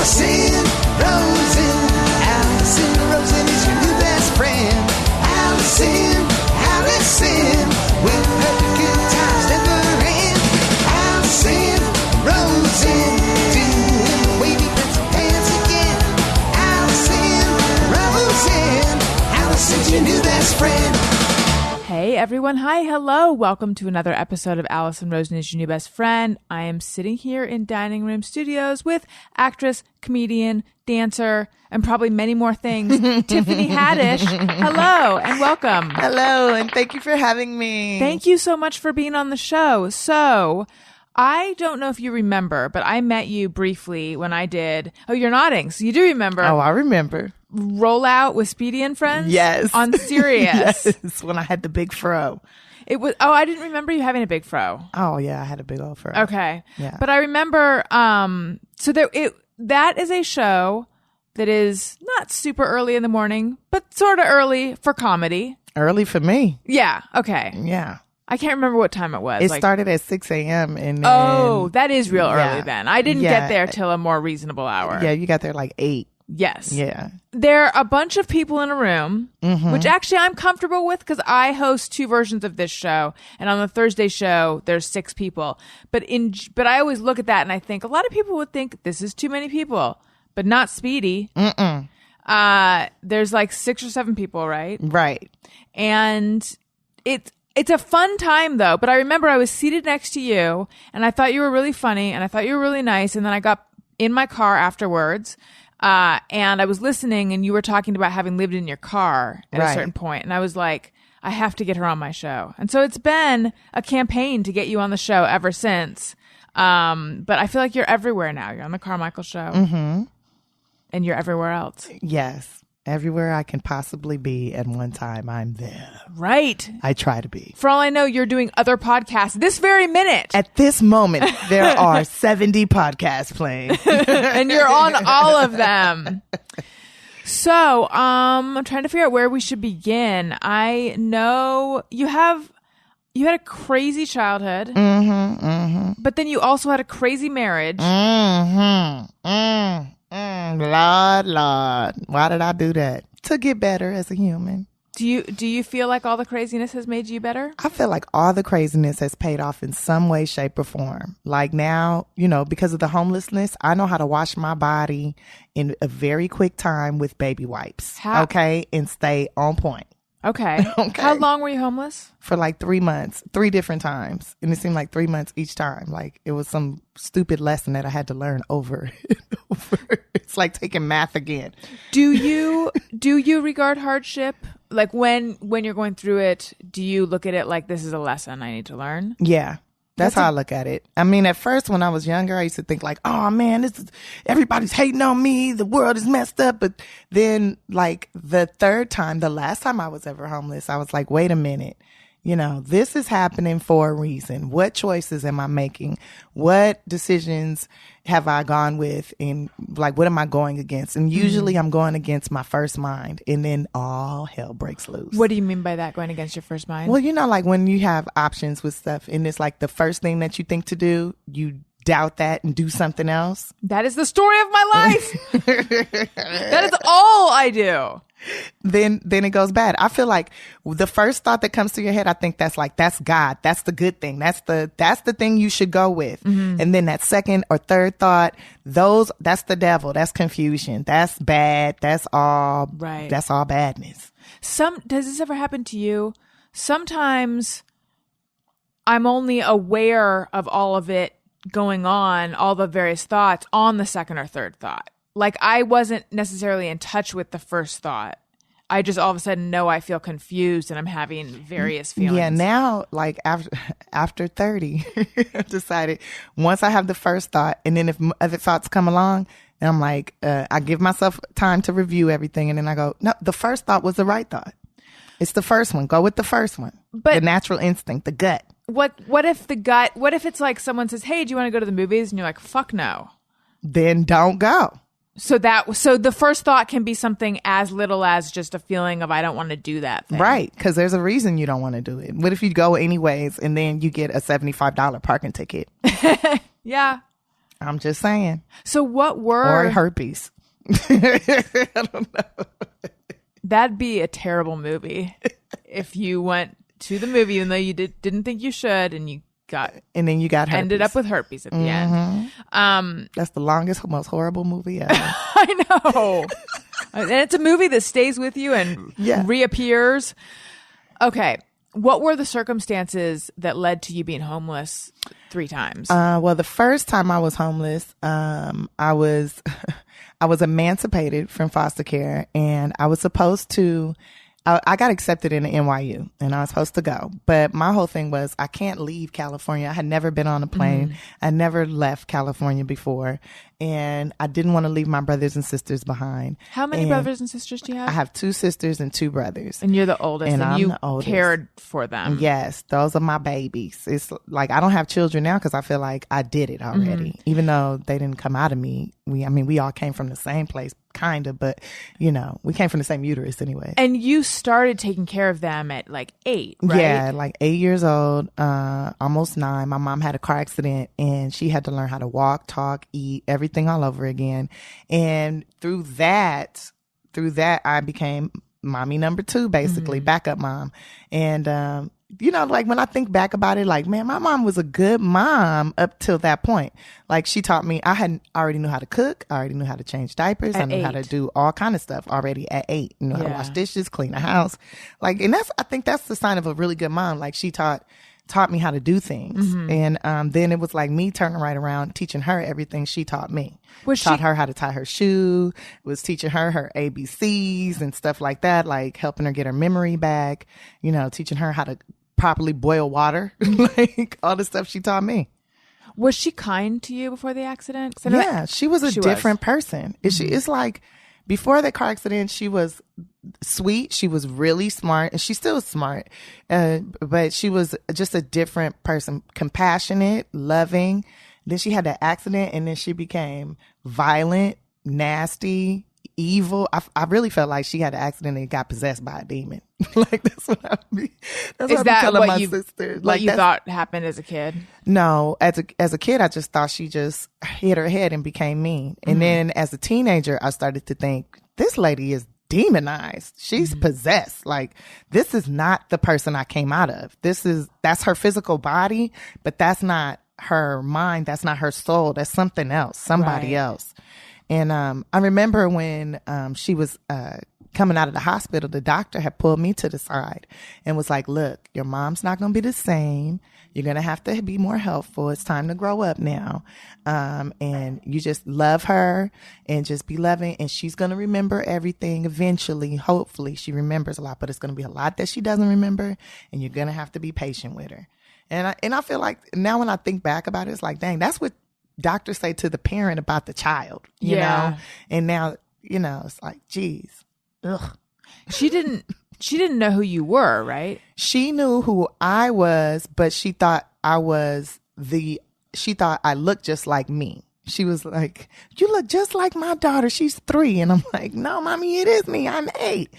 Allison Rosen. Allison Rosen is your new best friend. Allison, with her good times never end. Allison Rosen, doing the wavy pencil dance again. Allison's your new best friend. Hey everyone, hi, hello. Welcome to another episode of Allison Rosen is your new best friend. I am sitting here in Dining Room Studios with actress, comedian, dancer, and probably many more things, Tiffany Haddish. Hello and welcome. Hello, and thank you for having me. Thank you so much for being on the show. So, I don't know if you remember, but I met you briefly when I did. Oh, you're nodding, so you do remember. Oh, I remember. Rollout with Speedy and Friends? Yes. On Sirius. Yes, when I had the big fro. It was. Oh, I didn't remember you having a big fro. Oh, yeah, I had a big old fro. Okay. Yeah. But I remember, that is a show that is not super early in the morning, but sort of early for comedy. Early for me. Yeah. Okay. Yeah. I can't remember what time it was. It started at 6 a.m. and then, oh, that is real early then. I didn't Yeah. get there till a more reasonable hour. Yeah, you got there like 8. Yes. Yeah. There are a bunch of people in a room, which actually I'm comfortable with because I host 2 versions of this show. And on the Thursday show, there's 6 people. But I always look at that and I think a lot of people would think this is too many people, but not Speedy. There's like 6 or 7 people, right? Right. And it's a fun time though. But I remember I was seated next to you and I thought you were really funny and I thought you were really nice. And then I got in my car afterwards. And I was listening and you were talking about having lived in your car at a certain point. And I was like, I have to get her on my show. And so it's been a campaign to get you on the show ever since. But I feel like you're everywhere now. You're on the Carmichael Show. Mm-hmm. And you're everywhere else. Yes. Everywhere I can possibly be at one time, I'm there. Right. I try to be. For all I know, you're doing other podcasts this very minute. At this moment, there are 70 podcasts playing. And you're on all of them. So, I'm trying to figure out where we should begin. I know you had a crazy childhood. But then you also had a crazy marriage. Lord. Why did I do that? To get better as a human. Do you feel like all the craziness has made you better? I feel like all the craziness has paid off in some way, shape, or form. Like now, because of the homelessness, I know how to wash my body in a very quick time with baby wipes. Okay? And stay on point. Okay. How long were you homeless? For like 3 months, 3 different times. And it seemed like 3 months each time. Like it was some stupid lesson that I had to learn over and over. It's like taking math again. Do you regard hardship? Like when you're going through it, do you look at it like this is a lesson I need to learn? Yeah. That's how I look at it. I mean, at first when I was younger, I used to think like, oh man, everybody's hating on me. The world is messed up. But then like the last time I was ever homeless, I was like, wait a minute. This is happening for a reason. What choices am I making? What decisions have I gone with? And like, what am I going against? And usually I'm going against my first mind and then all hell breaks loose. What do you mean by that, going against your first mind? Well, like when you have options with stuff and it's like the first thing that you think to do, you doubt that and do something else. That is the story of my life. That is all I do. Then it goes bad. I feel like the first thought that comes to your head, I think that's God. That's the good thing. That's the thing you should go with. And then that second or third thought, that's the devil. That's confusion. That's bad. That's all right. That's all badness. Does this ever happen to you? Sometimes I'm only aware of all of it going on, all the various thoughts on the second or third thought. Like I wasn't necessarily in touch with the first thought. I just all of a sudden know I feel confused and I'm having various feelings. Yeah, now like after 30, I've decided once I have the first thought and then if other thoughts come along, and I'm like, I give myself time to review everything and then I go, no, the first thought was the right thought. It's the first one. Go with the first one. But the natural instinct, the gut. What if it's like someone says, hey, do you want to go to the movies? And you're like, fuck no. Then don't go. So the first thought can be something as little as just a feeling of I don't want to do that thing. Right, because there's a reason you don't want to do it. What if you go anyways and then you get a $75 parking ticket? Yeah. I'm just saying. So what were... Or herpes. I don't know. That'd be a terrible movie if you went to the movie even though you didn't think you should and then you got herpes. Ended up with herpes at the end. That's the longest, most horrible movie ever. I know. And it's a movie that stays with you and reappears. Okay. What were the circumstances that led to you being homeless 3 times? Well, the first time I was homeless, I was emancipated from foster care, and I was supposed to. I got accepted into NYU and I was supposed to go. But my whole thing was I can't leave California. I had never been on a plane. I never left California before. And I didn't want to leave my brothers and sisters behind. How many brothers and sisters do you have? I have 2 sisters and 2 brothers. And you're the oldest. And I'm you the oldest. Cared for them. Yes. Those are my babies. It's like I don't have children now because I feel like I did it already. Even though they didn't come out of me. We all came from the same place. Kind of, but we came from the same uterus anyway. And you started taking care of them at like 8, right? Yeah, like 8 years old, almost 9. My mom had a car accident and she had to learn how to walk, talk, eat, everything all over again. And through that, I became mommy number 2, basically, backup mom. And, like when I think back about it, like, man, my mom was a good mom up till that point. Like she taught me, I already knew how to cook. I already knew how to change diapers. I knew how to do all kind of stuff already at 8. How to wash dishes, clean the house. Like, and I think that's the sign of a really good mom. Like she taught me how to do things. And then it was like me turning right around, teaching her everything she taught me. Taught her how to tie her shoe, was teaching her ABCs and stuff like that, like helping her get her memory back, teaching her how to properly boil water, like all the stuff she taught me. Was she kind to you before the accident? Yeah, she was a different person. It's like before the car accident, she was sweet. She was really smart, and she's still smart. But she was just a different person, compassionate, loving. Then she had that accident, and then she became violent, nasty, evil. I really felt like she had an accident and got possessed by a demon. Like that's what I be. That's what I'm telling my sister. What you thought happened as a kid? No, as a kid, I just thought she just hit her head and became mean. And then as a teenager, I started to think this lady is She's possessed. Like this is not the person I came out of. That's her physical body, but that's not her mind. That's not her soul. That's something else, somebody else. And I remember when she was coming out of the hospital, the doctor had pulled me to the side and was like, look, your mom's not going to be the same. You're going to have to be more helpful. It's time to grow up now. And you just love her and just be loving. And she's going to remember everything eventually. Hopefully she remembers a lot, but it's going to be a lot that she doesn't remember. And you're going to have to be patient with her. And I feel like now when I think back about it, it's like, dang, that's what doctors say to the parent about the child, you know? And now, it's like, geez, ugh. She didn't know who you were, right? She knew who I was, but she thought I looked just like me. She was like, you look just like my daughter. She's 3. And I'm like, no, mommy, it is me. I'm 8.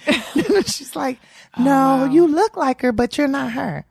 She's like, no, you look like her, but you're not her.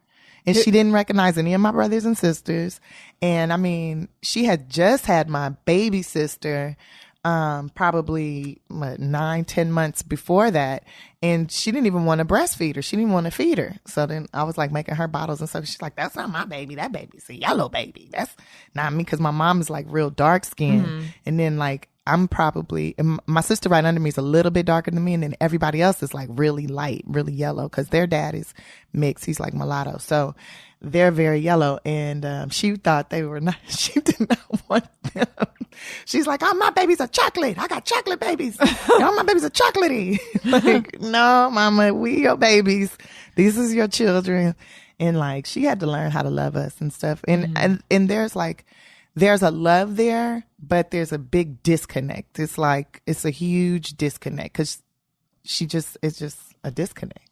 And she didn't recognize any of my brothers and sisters. And I mean, she had just had my baby sister, probably 9-10 months before that. And she didn't even want to breastfeed her. She didn't want to feed her. So then I was like making her bottles and stuff. She's like, that's not my baby. That baby's a yellow baby. That's not me. Cause my mom is like real dark skinned. And then like, I'm probably, and my sister right under me is a little bit darker than me. And then everybody else is like really light, really yellow. Cause their dad is mixed. He's like mulatto. So they're very yellow. And, she thought they were not, she did not want them. She's like, oh, my babies are chocolate. I got chocolate babies. All my babies are chocolatey. Like, no, mama, we your babies. These is your children. And like, she had to learn how to love us and stuff. And there's like, there's a love there, but there's a big disconnect. It's like, it's a huge disconnect because it's just a disconnect.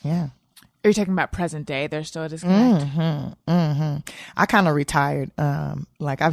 Yeah. Are you talking about present day? There's still a disconnect. I kind of retired. Like I'm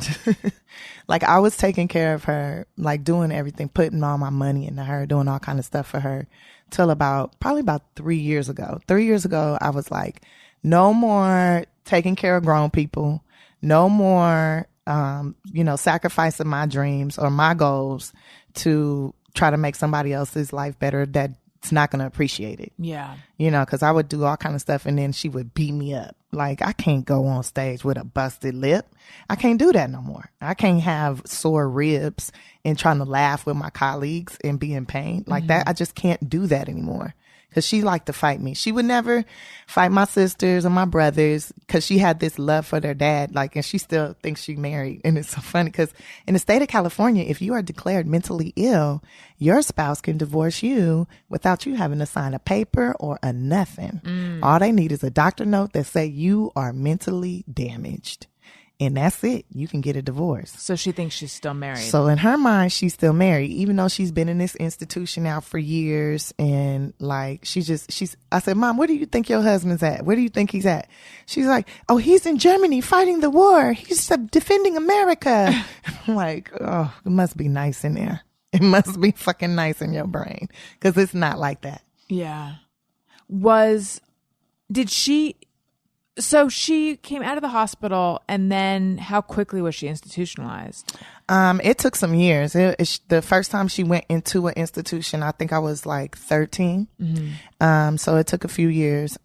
like I was taking care of her, like doing everything, putting all my money into her, doing all kind of stuff for her till probably about 3 years ago. 3 years ago, I was like, no more taking care of grown people. No more sacrificing my dreams or my goals to try to make somebody else's life better that's not going to appreciate it. Yeah. Because I would do all kind of stuff and then she would beat me up. Like, I can't go on stage with a busted lip. I can't do that no more. I can't have sore ribs and trying to laugh with my colleagues and be in pain like that. I just can't do that anymore. Because she liked to fight me. She would never fight my sisters or my brothers because she had this love for their dad. Like, and she still thinks she married. And it's so funny because in the state of California, if you are declared mentally ill, your spouse can divorce you without you having to sign a paper or a nothing. All they need is a doctor note that say you are mentally damaged. And that's it. You can get a divorce. So she thinks she's still married. So in her mind, she's still married, even though she's been in this institution now for years. And like, I said, Mom, where do you think your husband's at? Where do you think he's at? She's like, oh, he's in Germany fighting the war. He's defending America. I'm like, oh, it must be nice in there. It must be fucking nice in your brain. Cause it's not like that. Yeah. So she came out of the hospital, and then how quickly was she institutionalized? It took some years. The first time she went into an institution, I think I was like 13. So it took a few years.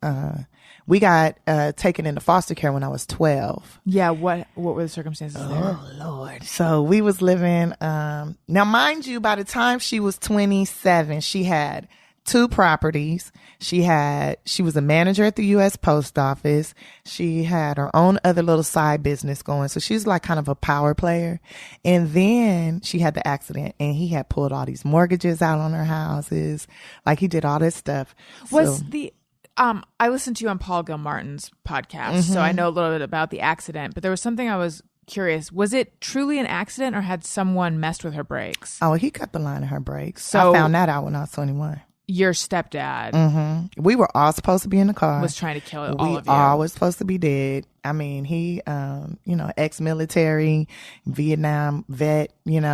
We got taken into foster care when I was 12. Yeah, what were the circumstances there? Oh, Lord. So we was living, now mind you, by the time she was 27, she had 2 properties. She was a manager at the U.S. Post Office. She had her own other little side business going. So she was like kind of a power player. And then she had the accident and he had pulled all these mortgages out on her houses. Like he did all this stuff. I listened to you on Paul Gilmartin's podcast, so I know a little bit about the accident, but there was something I was curious. Was it truly an accident or had someone messed with her brakes? Oh, he cut the line of her brakes. So I found that out when I was 21. Your stepdad We were all supposed to be in the car. was trying to kill all of you. We all was supposed to be dead. I mean, he, ex-military, Vietnam vet, and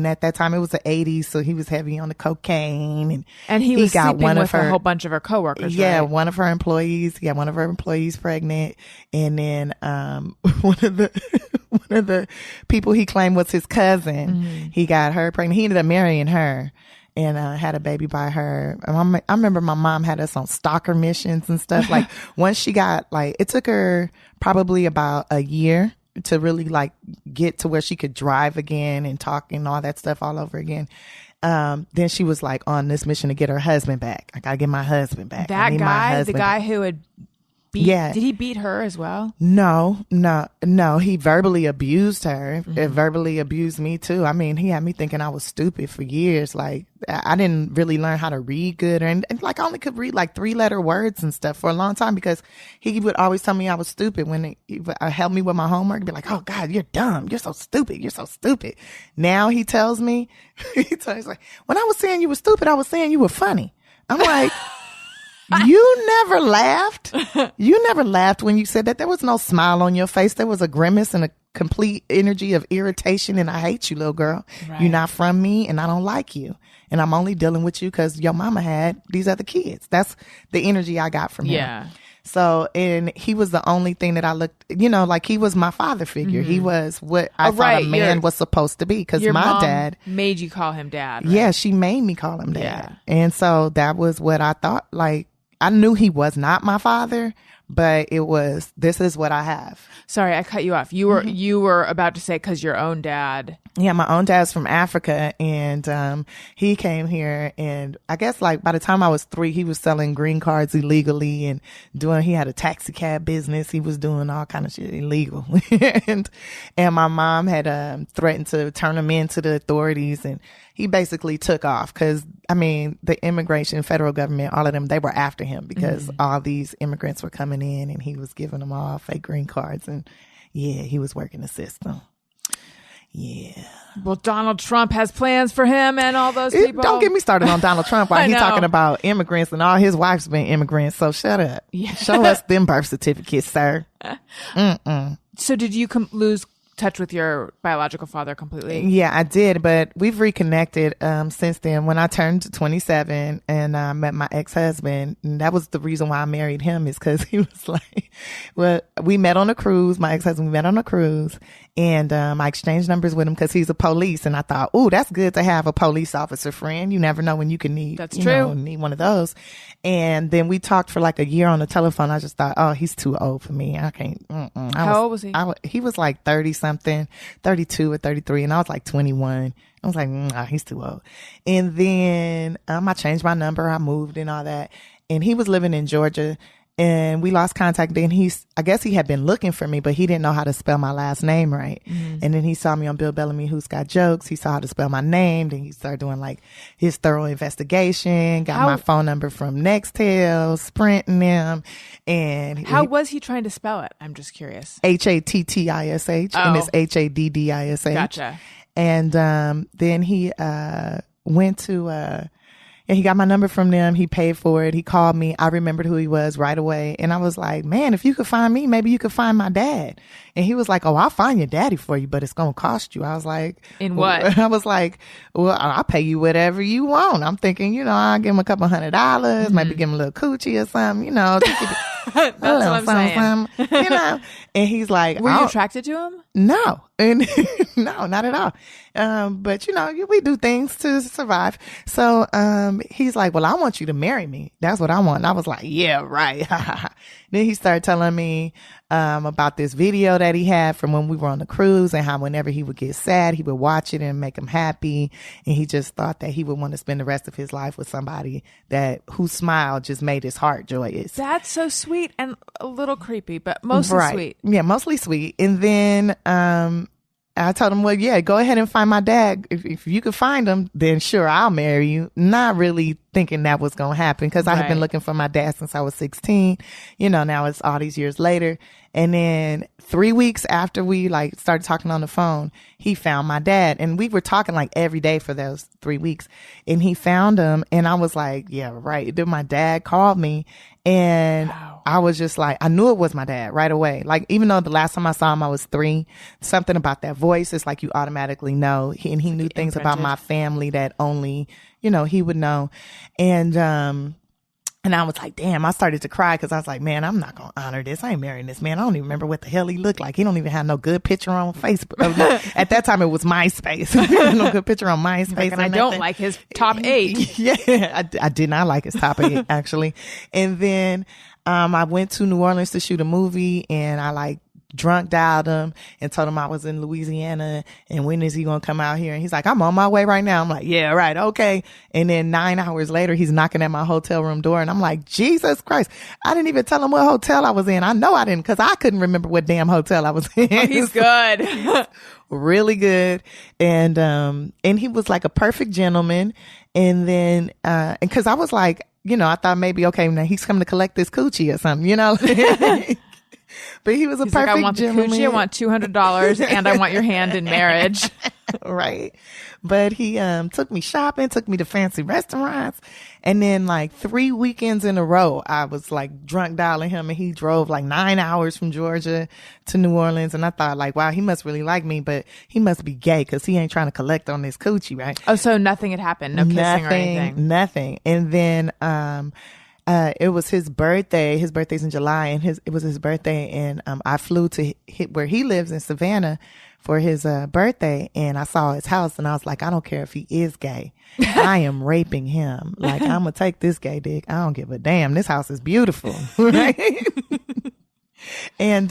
at that time it was the 80s, so he was heavy on the cocaine. And he was sleeping with a whole bunch of her coworkers, yeah, right? one of her employees. He got one of her employees pregnant. And then one of the people he claimed was his cousin, he got her pregnant. He ended up marrying her. And had a baby by her. I remember my mom had us on stalker missions and stuff. Like once she got it took her probably about a year to really get to where she could drive again and talk and all that stuff all over again. Then she was on this mission to get her husband back. I gotta get my husband back. That guy, the guy who had did he beat her as well? No. He verbally abused her. It verbally abused me too. I mean, he had me thinking I was stupid for years. Like I didn't really learn how to read good, and I only could read 3-letter words and stuff for a long time because he would always tell me I was stupid when he would help me with my homework. He'd be like, "Oh God, you're dumb. You're so stupid. You're so stupid." Now he tells me, he's like, "When I was saying you were stupid, I was saying you were funny." I'm like. You never laughed. You never laughed when you said that. There was no smile on your face. There was a grimace and a complete energy of irritation. And I hate you, little girl. Right. You're not from me and I don't like you. And I'm only dealing with you because your mama had these other kids. That's the energy I got from him. Yeah. So, and he was the only thing that I looked, he was my father figure. He was what I thought a man was supposed to be. Because my dad made you call him dad. Right? Yeah, she made me call him dad. Yeah. And so that was what I thought. I knew he was not my father, but this is what I have. Sorry, I cut you off. You were about to say because your own dad. Yeah, my own dad's from Africa, and he came here, and I guess by the time I was 3, he was selling green cards illegally and he had a taxi cab business. He was doing all kind of shit illegal, and my mom had threatened to turn him in to the authorities, and he basically took off because the immigration, federal government, all of them, they were after him because all these immigrants were coming in, and he was giving them all fake green cards, and yeah, he was working the system. Yeah. Well, Donald Trump has plans for him and all those people. Don't get me started on Donald Trump while he's talking about immigrants and all his wife's been immigrants. So shut up. Yeah. Show us them birth certificates, sir. So did you lose touch with your biological father completely? Yeah, I did, but we've reconnected since then. When I turned 27 and I met my ex-husband, and that was the reason why I married him, is because he was like, well, we met on a cruise. My ex-husband, we met on a cruise, and I exchanged numbers with him because he's a police, and I thought, oh, that's good to have a police officer friend. You never know when you can need, That's true. Need one of those. And then we talked for like a year on the telephone. I just thought, oh, he's too old for me. I can't. How old was he? He was like 30 something, 32 or 33, and I was like 21. I was like, he's too old. And then I changed my number. I moved and all that. And he was living in Georgia, and we lost contact. Then I guess he had been looking for me, but he didn't know how to spell my last name right. Mm-hmm. And then he saw me on Bill Bellamy, Who's Got Jokes. He saw how to spell my name. Then he started doing like his thorough investigation, got my phone number from Nextel, Sprint and them. And how was he trying to spell it? I'm just curious. Hattish, and it's Haddish. Gotcha. And then he went to and he got my number from them. He paid for it. He called me. I remembered who he was right away. And I was like, man, if you could find me, maybe you could find my dad. And he was like, oh, I'll find your daddy for you, but it's going to cost you. I was like, in what? I was like, well, I'll pay you whatever you want. I'm thinking, I'll give him a couple $100, maybe give him a little coochie or something, That's what I'm saying. And he's like, were you attracted to him? No. And no, not at all. But we do things to survive. So, he's like, well, I want you to marry me. That's what I want. And I was like, yeah, right. Then he started telling me, about this video that he had from when we were on the cruise, and how whenever he would get sad, he would watch it and make him happy. And he just thought that he would want to spend the rest of his life with somebody whose smile just made his heart joyous. That's so sweet and a little creepy, but mostly sweet. Yeah, mostly sweet. And then, I told him, well, yeah, go ahead and find my dad. If you could find him, then sure, I'll marry you. Not really thinking that was going to happen, because I had been looking for my dad since I was 16. Now it's all these years later. And then 3 weeks after we started talking on the phone, he found my dad, and we were talking every day for those 3 weeks, and he found him. And I was like, yeah, right. Then my dad called me, and I was just like, I knew it was my dad right away. Even though the last time I saw him, I was 3, something about that voice, it's like you automatically know. And he knew things about my family that only, he would know. And I was like, damn, I started to cry, because I was like, man, I'm not going to honor this. I ain't marrying this man. I don't even remember what the hell he looked like. He don't even have no good picture on Facebook. At that time, it was MySpace. No good picture on MySpace. And I don't like his top 8. Yeah, I did not like his top 8, actually. And then I went to New Orleans to shoot a movie, and I drunk dialed him and told him I was in Louisiana, and when is he going to come out here? And he's like, I'm on my way right now. I'm like, yeah, right. Okay. And then 9 hours later, he's knocking at my hotel room door, and I'm like, Jesus Christ. I didn't even tell him what hotel I was in. I know I didn't, because I couldn't remember what damn hotel I was in. Oh, he's good. Really good. And he was like a perfect gentleman. And then, and cause I was like, I thought maybe, okay, now he's coming to collect this coochie or something, But he was a perfect I want gentleman. The coochie, I want $200, and I want your hand in marriage. Right. But he took me shopping, took me to fancy restaurants. And then 3 weekends in a row, I was drunk dialing him, and he drove 9 hours from Georgia to New Orleans. And I thought wow, he must really like me, but he must be gay, because he ain't trying to collect on this coochie, right? Oh, so nothing had happened? No kissing or anything? Nothing. And then, it was his birthday. His birthday's in July, and it was his birthday. And, I flew to where he lives in Savannah for his, birthday, and I saw his house, and I was like, I don't care if he is gay. I am raping him. I'm going to take this gay dick. I don't give a damn. This house is beautiful. Right? And,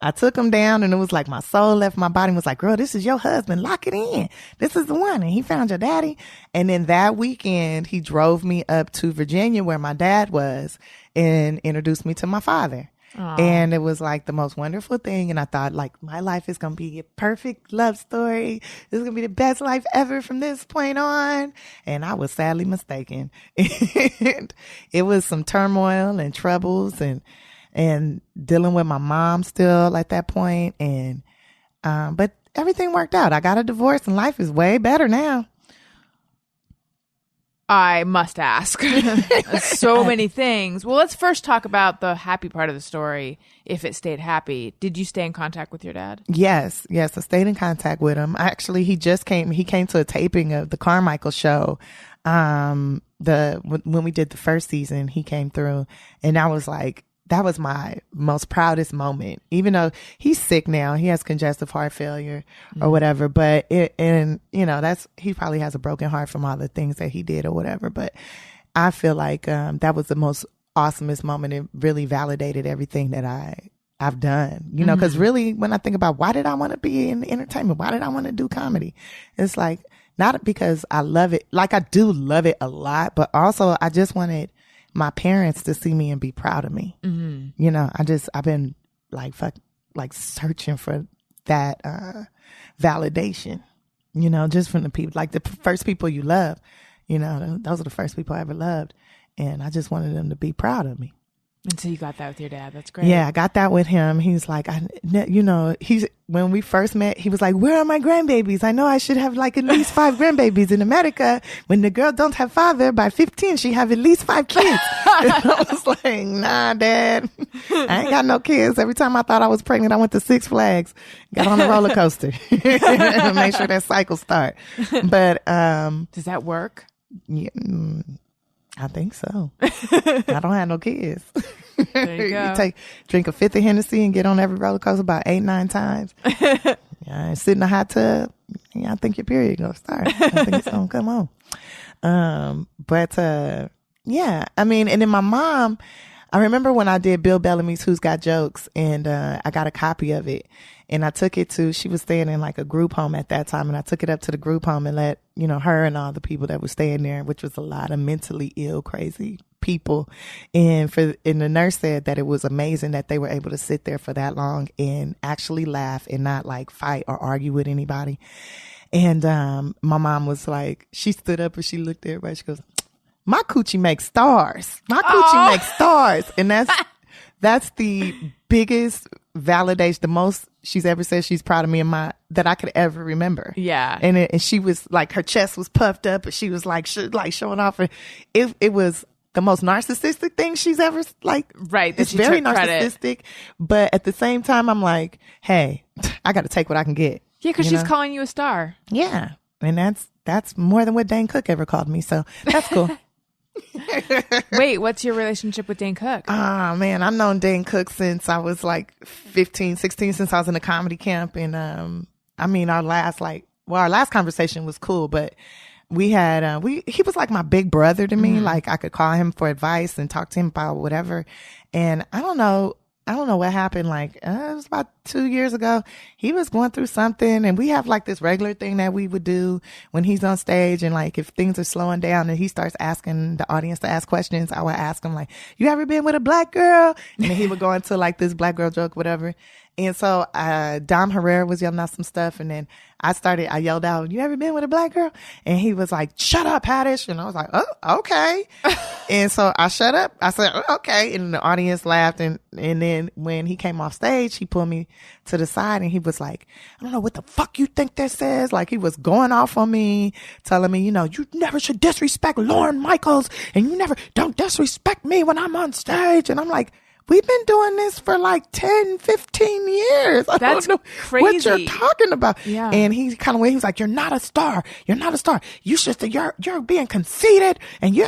I took him down, and it was my soul left my body and was like, girl, this is your husband. Lock it in. This is the one. And he found your daddy. And then that weekend, he drove me up to Virginia, where my dad was, and introduced me to my father. Aww. And it was the most wonderful thing. And I thought my life is going to be a perfect love story. This is going to be the best life ever from this point on. And I was sadly mistaken. And it was some turmoil and troubles, and dealing with my mom still at that point. And, but everything worked out. I got a divorce, and life is way better now. I must ask. So many things. Well, let's first talk about the happy part of the story. If it stayed happy, did you stay in contact with your dad? Yes. I stayed in contact with him. Actually, he came to a taping of the Carmichael Show. When we did the first season, he came through, and that was my most proudest moment. Even though he's sick now, he has congestive heart failure or whatever. But he probably has a broken heart from all the things that he did or whatever. But I feel like that was the most awesomest moment. It really validated everything that I've done. Because really, when I think about why did I want to be in entertainment, why did I want to do comedy, it's like not because I love it. Like I do love it a lot, but also I just wanted my parents to see me and be proud of me. I've been like searching for that validation, just from the people, like the first people you love, those are the first people I ever loved. And I just wanted them to be proud of me. And so you got that with your dad. That's great. Yeah, I got that with him. He was like, when we first met, he was like, where are my grandbabies? I know I should have like at least 5 grandbabies. In America, when the girl don't have father, by 15, she have at least 5 kids. And I was like, nah, Dad, I ain't got no kids. Every time I thought I was pregnant, I went to Six Flags, got on a roller coaster, make sure that cycle start. But does that work? Yeah, I think so. I don't have no kids. There you go. Drink a 50 Hennessy and get on every roller coaster about 8, 9 times. Sit in a hot tub. Yeah, I think your period gonna start. I think it's gonna come on. And then my mom, I remember when I did Bill Bellamy's Who's Got Jokes, and I got a copy of it, and I took it to, she was staying in like a group home at that time, and I took it up to the group home and let, her and all the people that were staying there, which was a lot of mentally ill, crazy people. And the nurse said that it was amazing that they were able to sit there for that long and actually laugh and not like fight or argue with anybody. And my mom was like, she stood up and she looked at everybody. She goes, my coochie makes stars. My coochie makes stars. And that's the biggest validation, the most she's ever said she's proud of me that I could ever remember. Yeah. And she was like, her chest was puffed up and she was like showing off. And it was the most narcissistic thing she's ever like. Right. It's very narcissistic. But at the same time, I'm like, hey, I got to take what I can get. Yeah, because she's calling you a star. Yeah. And that's more than what Dane Cook ever called me. So that's cool. Wait, what's your relationship with Dane Cook? Ah, man, I've known Dane Cook since I was like 15, 16, since I was in a comedy camp. And our last conversation was cool, but we had he was like my big brother to me. Mm-hmm. Like I could call him for advice and talk to him about whatever. And I don't know what happened. Like, it was about 2 years ago. He was going through something, and we have like this regular thing that we would do when he's on stage. And like, if things are slowing down and he starts asking the audience to ask questions, I would ask him like, you ever been with a black girl? And then he would go into like this black girl joke, whatever. And so, Dom Herrera was yelling out some stuff. And then I yelled out, you ever been with a black girl? And he was like, shut up, Haddish. And I was like, oh, okay. And so I shut up. I said, oh, okay. And the audience laughed. And then when he came off stage, he pulled me to the side and he was like, I don't know what the fuck you think this is. Like he was going off on me, telling me, you never should disrespect Lorne Michaels and don't disrespect me when I'm on stage. And I'm like, we've been doing this for like 10, 15 years. I don't know crazy. What you're talking about. Yeah. And he kind of went, he was like, you're not a star. You're not a star. You should say you're being conceited and you're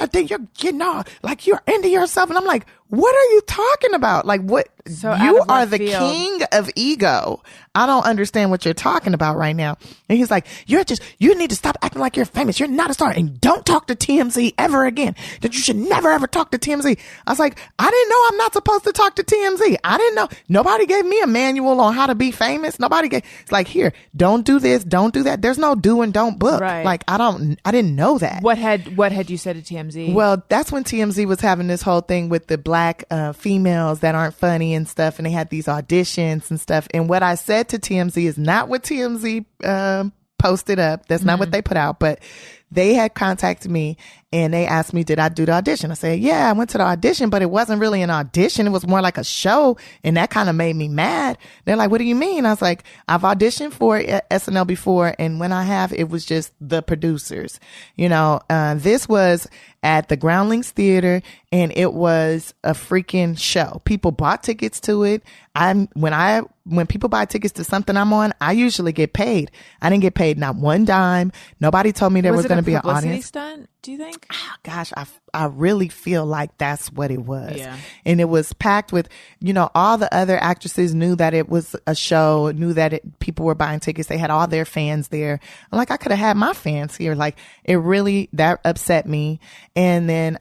like you're into yourself. And I'm like, what are you talking about? Like what? So you are the field. king of ego. I don't understand what you're talking about right now. And he's like, you need to stop acting like you're famous. You're not a star and don't talk to TMZ ever again. That you should never ever talk to TMZ. I was like, I didn't know I'm not supposed to talk to TMZ. I didn't know. Nobody gave me a manual on how to be famous. It's like, here, don't do this. Don't do that. There's no do and don't book. Right. Like, I didn't know that. What had you said to TMZ? Well, that's when TMZ was having this whole thing with the black females that aren't funny and stuff. And they had these auditions and stuff. And what I said to TMZ is not what TMZ posted up. That's not what they put out. But they had contacted me and they asked me, did I do the audition? I said, yeah, I went to the audition, but it wasn't really an audition. It was more like a show. And that kind of made me mad. They're like, what do you mean? I was like, I've auditioned for SNL before. And when I have, it was just the producers. This was at the Groundlings Theater, and it was a freaking show. People bought tickets to it. When people buy tickets to something I'm on, I usually get paid. I didn't get paid not one dime. Nobody told me there was going to be an audience. Stunt, do you think? Oh, gosh, I really feel like that's what it was. Yeah. And it was packed with, all the other actresses knew that it was a show, knew that people were buying tickets. They had all their fans there. I'm like, I could have had my fans here. Like, that upset me. And then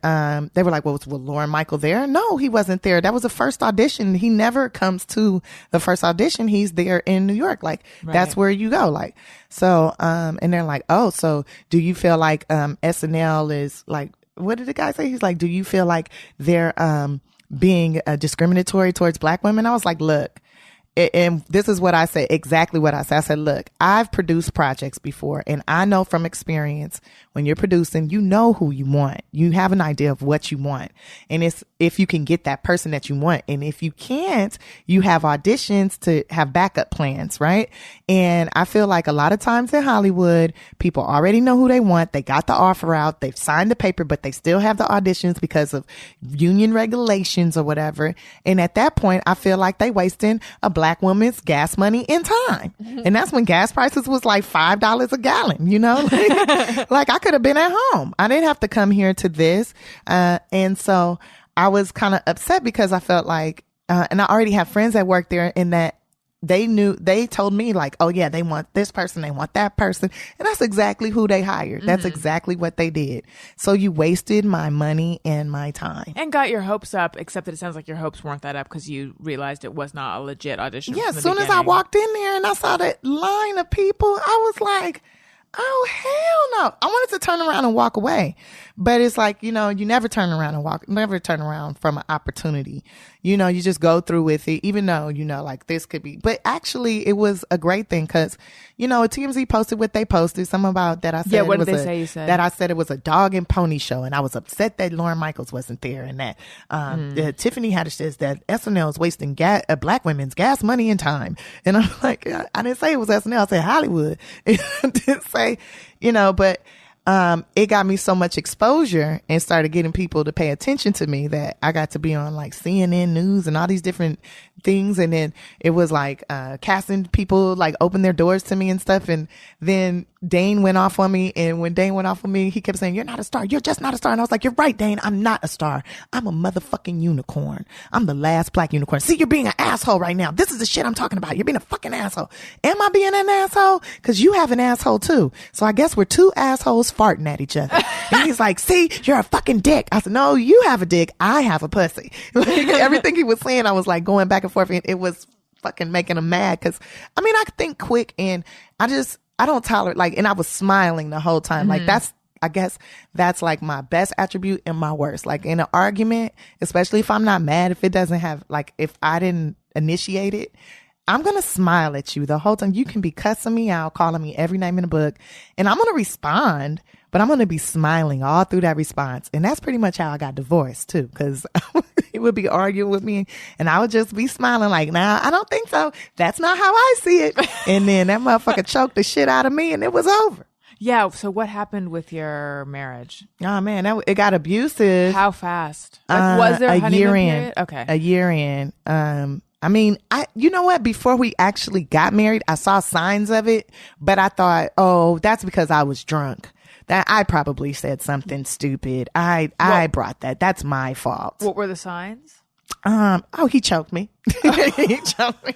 they were like, well, was Lauren Michael there? No, he wasn't there. That was the first audition. He never comes to the first audition. He's there in New York. Like, That's where you go. Like, so, and they're like, oh, so do you feel like SNL is like, what did the guy say? He's like, do you feel like they're being discriminatory towards black women? I was like, look, and this is what I said, exactly what I said. I said, look, I've produced projects before, and I know from experience, when you're producing, you know who you want. You have an idea of what you want. And it's if you can get that person that you want. And if you can't, you have auditions to have backup plans, right? And I feel like a lot of times in Hollywood, people already know who they want. They got the offer out. They've signed the paper, but they still have the auditions because of union regulations or whatever. And at that point, I feel like they wasting a black woman's gas money and time. And that's when gas prices was like $5 a gallon, like I could have been at home. I didn't have to come here to this. And so I was kind of upset because I felt like, and I already have friends that work there, and that they told me like, oh yeah, they want this person, they want that person. And that's exactly who they hired. That's exactly what they did. So you wasted my money and my time. And got your hopes up, except that it sounds like your hopes weren't that up because you realized it was not a legit audition. Yeah, as soon as I walked in there and I saw that line of people, I was like, oh, hell no. I wanted to turn around and walk away. But it's like, you never turn around from an opportunity. You just go through with it, even though, like this could be. But actually, it was a great thing because, TMZ posted what they posted. Something about that I said. Yeah, what did they say you said? That I said it was a dog and pony show. And I was upset that Lauren Michaels wasn't there. And that Tiffany Haddish says that SNL is wasting black women's gas money and time. And I'm like, I didn't say it was SNL. I said Hollywood. I didn't say, but it got me so much exposure and started getting people to pay attention to me that I got to be on like CNN News and all these different things. And then it was like casting people like open their doors to me and stuff. And then Dane went off on me. And when Dane went off on me, he kept saying, you're not a star. You're just not a star. And I was like, you're right, Dane. I'm not a star. I'm a motherfucking unicorn. I'm the last black unicorn. See, you're being an asshole right now. This is the shit I'm talking about. You're being a fucking asshole. Am I being an asshole? Because you have an asshole too. So I guess we're two assholes farting at each other. And he's like, see, you're a fucking dick. I said, no, you have a dick. I have a pussy. Like, everything he was saying, I was like going back and forth, and it was fucking making him mad. Cause I think quick, and I don't tolerate, like, and I was smiling the whole time. Like I guess that's like my best attribute and my worst. Like in an argument, especially if I'm not mad, if it doesn't have, like, if I didn't initiate it, I'm going to smile at you the whole time. You can be cussing me out, calling me every name in the book, and I'm going to respond, but I'm going to be smiling all through that response. And that's pretty much how I got divorced too, because he would be arguing with me and I would just be smiling like, nah, I don't think so. That's not how I see it. And then that motherfucker choked the shit out of me and it was over. Yeah. So what happened with your marriage? Oh man, it got abusive. How fast? Like, was there a honeymoon year period? in? Okay. A year in. You know what? Before we actually got married, I saw signs of it, but I thought, oh, that's because I was drunk. That I probably said something stupid. I brought that. That's my fault. What were the signs? He choked me. He choked me.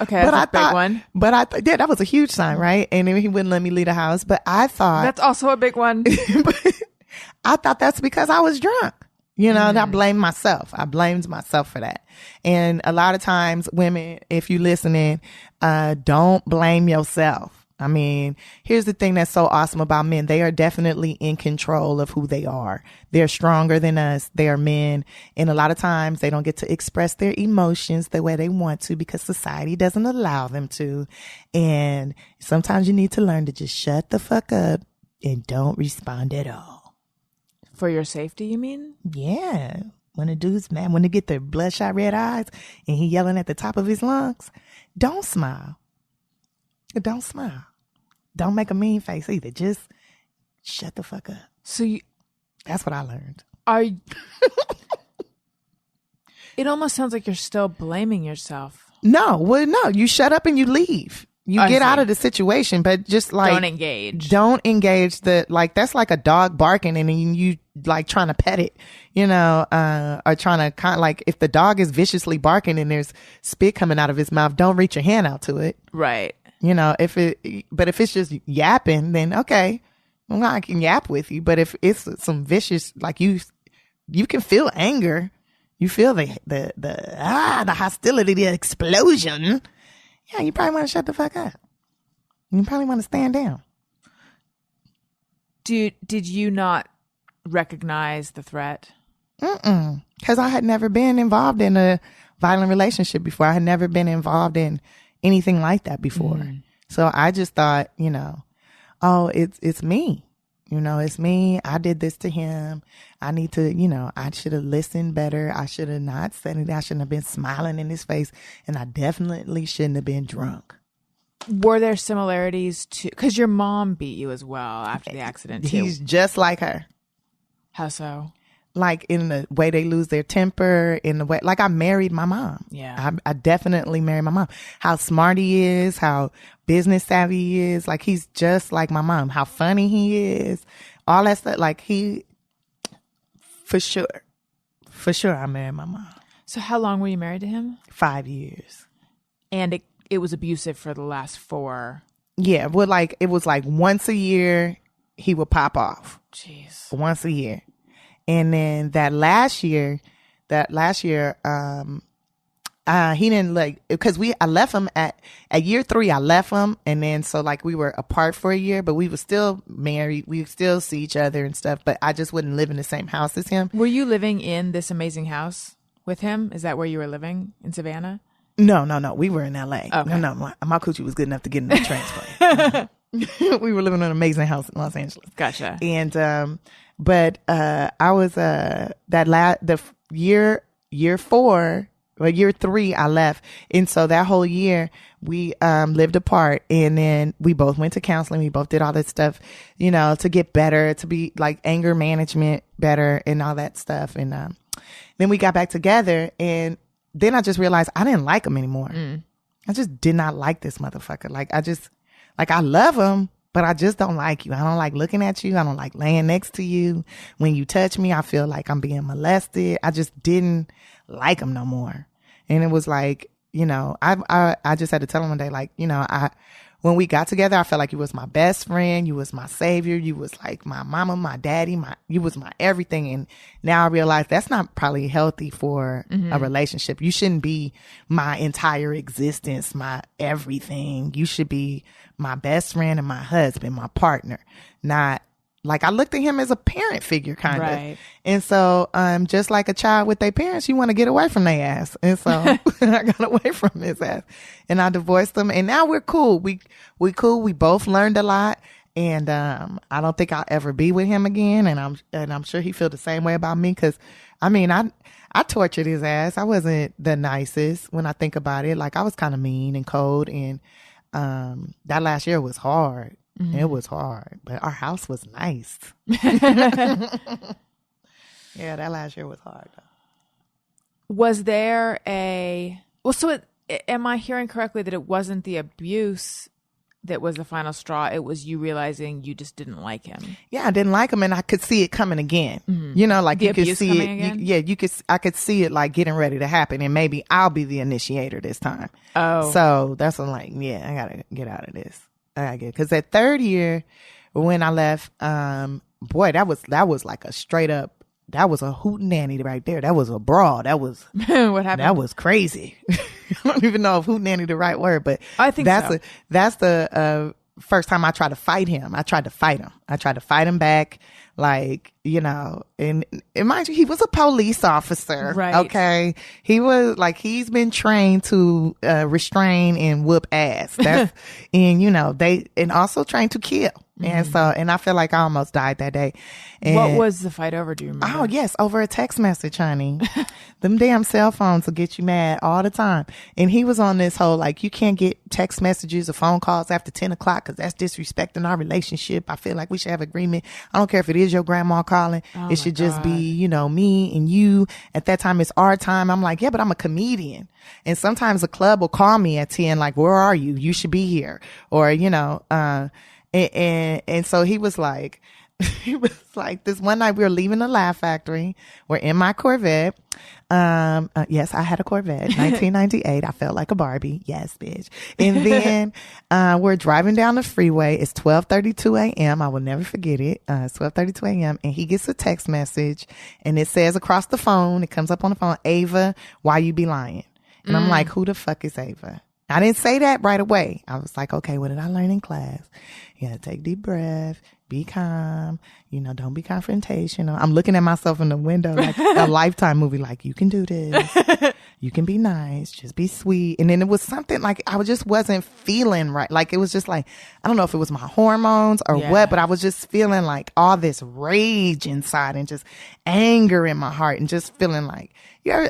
Okay, that's a big one. But yeah, that was a huge sign, right? And then he wouldn't let me leave the house. But I thought that's also a big one. I thought that's because I was drunk. And I blamed myself. I blamed myself for that. And a lot of times, women, if you listening, don't blame yourself. I mean, here's the thing that's so awesome about men. They are definitely in control of who they are. They're stronger than us. They are men. And a lot of times they don't get to express their emotions the way they want to because society doesn't allow them to. And sometimes you need to learn to just shut the fuck up and don't respond at all. For your safety, you mean? Yeah. When a dude's mad, when they get their bloodshot red eyes and he yelling at the top of his lungs, don't smile. Don't smile. Don't make a mean face either. Just shut the fuck up. That's what I learned. It almost sounds like you're still blaming yourself. No, you shut up and you leave. You get out of the situation, but just like don't engage that's like a dog barking and then you like trying to pet it, or trying to like if the dog is viciously barking and there's spit coming out of his mouth, don't reach your hand out to it. Right. But if it's just yapping, then okay, well, I can yap with you. But if it's some vicious, like you can feel anger, you feel the hostility, the explosion. Yeah, you probably want to shut the fuck up. You probably want to stand down. Did you not recognize the threat? Because I had never been involved in a violent relationship before. I had never been involved in anything like that before. So I just thought, oh, it's me. It's me. I did this to him. I need to, I should have listened better. I should have not said it. I shouldn't have been smiling in his face. And I definitely shouldn't have been drunk. Were there similarities to, because your mom beat you as well after the accident too? He's just like her. How so? Like in the way they lose their temper, in the way, like I married my mom. Yeah. I definitely married my mom. How smart he is, how business savvy he is. Like he's just like my mom. How funny he is. All that stuff. Like for sure I married my mom. So how long were you married to him? 5 years. And it was abusive for the last 4. Yeah. Well, like it was like once a year he would pop off. Jeez. Once a year. And then that last year, he didn't like, because I left him at year 3, I left him. And then, so like we were apart for a year, but we were still married. We would still see each other and stuff, but I just wouldn't live in the same house as him. Were you living in this amazing house with him? Is that where you were living in Savannah? No. We were in LA. Okay. No. My coochie was good enough to get in that transplant. We were living in an amazing house in Los Angeles. Gotcha. And, but I was the year 4 or year 3 I left, and so that whole year we lived apart, and then we both went to counseling. We both did all that stuff, to get better, to be like anger management better and all that stuff. And then we got back together, and then I just realized I didn't like him anymore. I just did not like this motherfucker. I love him, but I just don't like you. I don't like looking at you. I don't like laying next to you. When you touch me, I feel like I'm being molested. I just didn't like him no more. And it was like, I just had to tell him one day, like, when we got together, I felt like you was my best friend. You was my savior. You was like my mama, my daddy, you was my everything. And now I realize that's not probably healthy for a relationship. You shouldn't be my entire existence, my everything. You should be my best friend and my husband, my partner. Not like, I looked at him as a parent figure kind of. Right. And so, just like a child with their parents, you want to get away from their ass. And so I got away from his ass and I divorced him, and now we're cool. We cool. We both learned a lot, and, I don't think I'll ever be with him again. And I'm sure he feel the same way about me. 'Cause I tortured his ass. I wasn't the nicest when I think about it. Like I was kind of mean and cold, and, that last year was hard. It was hard, but our house was nice. Yeah, that last year was hard, though. Was there am I hearing correctly that it wasn't the abuse that was the final straw? It was you realizing you just didn't like him. Yeah, I didn't like him, and I could see it coming again. Like the you could abuse see coming it. again? I could see it like getting ready to happen, and maybe I'll be the initiator this time. Oh, so that's when, like, yeah, I gotta get out of this. Because that 3rd year when I left, boy, that was like a straight up, that was a hootenanny right there. That was a brawl. That was what happened? That was crazy. I don't even know if hootenanny is the right word, but I think that's the first time I tried to fight him. I tried to fight him back. Like, and mind you, he was a police officer. Right. Okay. He was like, he's been trained to restrain and whoop ass. That's, and also trained to kill. And and I feel like I almost died that day. And What was the fight over? Do you remember? oh yes, over a text message, honey. Them damn cell phones will get you mad all the time. And he was on this whole like, you can't get text messages or phone calls after 10 o'clock because that's disrespecting our relationship. I feel like we should have agreement. I don't care if it is your grandma calling. It should just be, you know, me and you. At that time, it's our time. I'm like, yeah, but I'm a comedian. And sometimes a club will call me at 10, like, where are you? You should be here. Or, you know, and so he was like, this one night we were leaving the Laugh Factory. We're in my Corvette. Yes, I had a Corvette, 1998. I felt like a Barbie. Yes, bitch. And then, we're driving down the freeway. It's 12:32 a.m. I will never forget it. It's 12:32 a.m. and he gets a text message and it says across the phone, it comes up on the phone, Ava, why you be lying? And I'm like, who the fuck is Ava? I didn't say that right away. I was like, okay, what did I learn in class? You gotta take a deep breath, be calm, you know, don't be confrontational. I'm looking at myself in the window like a Lifetime movie, like, you can do this. You can be nice, just be sweet. And then it was something like I just wasn't feeling right. Like it was just like, I don't know if it was my hormones or what, but I was just feeling like all this rage inside and just anger in my heart and just feeling like,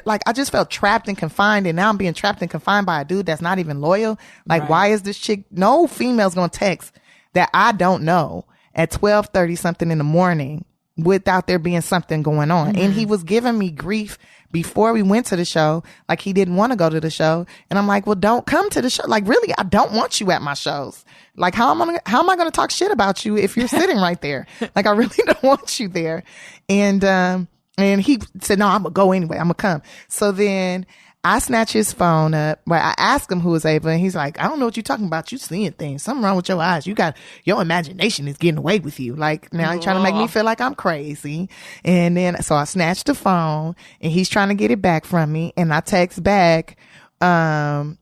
like I just felt trapped and confined, and now I'm being trapped and confined by a dude that's not even loyal. Like, why is this chick? No female's gonna text that I don't know at 12:30 something in the morning without there being something going on. And he was giving me grief before we went to the show, like he didn't want to go to the show. And I'm like, well, don't come to the show. Like, really, I don't want you at my shows. Like, how am I going to talk shit about you if you're sitting right there? Like, I really don't want you there. And he said, no, I'm going to go anyway. I'm going to come. So then I snatch his phone up. Well, I asked him who was Ava, and he's like, I don't know what you're talking about. You seeing things. Something wrong with your eyes. Your imagination is getting away with you. Like, now he's trying to make me feel like I'm crazy. And then, so I snatched the phone, and he's trying to get it back from me. And I text back, why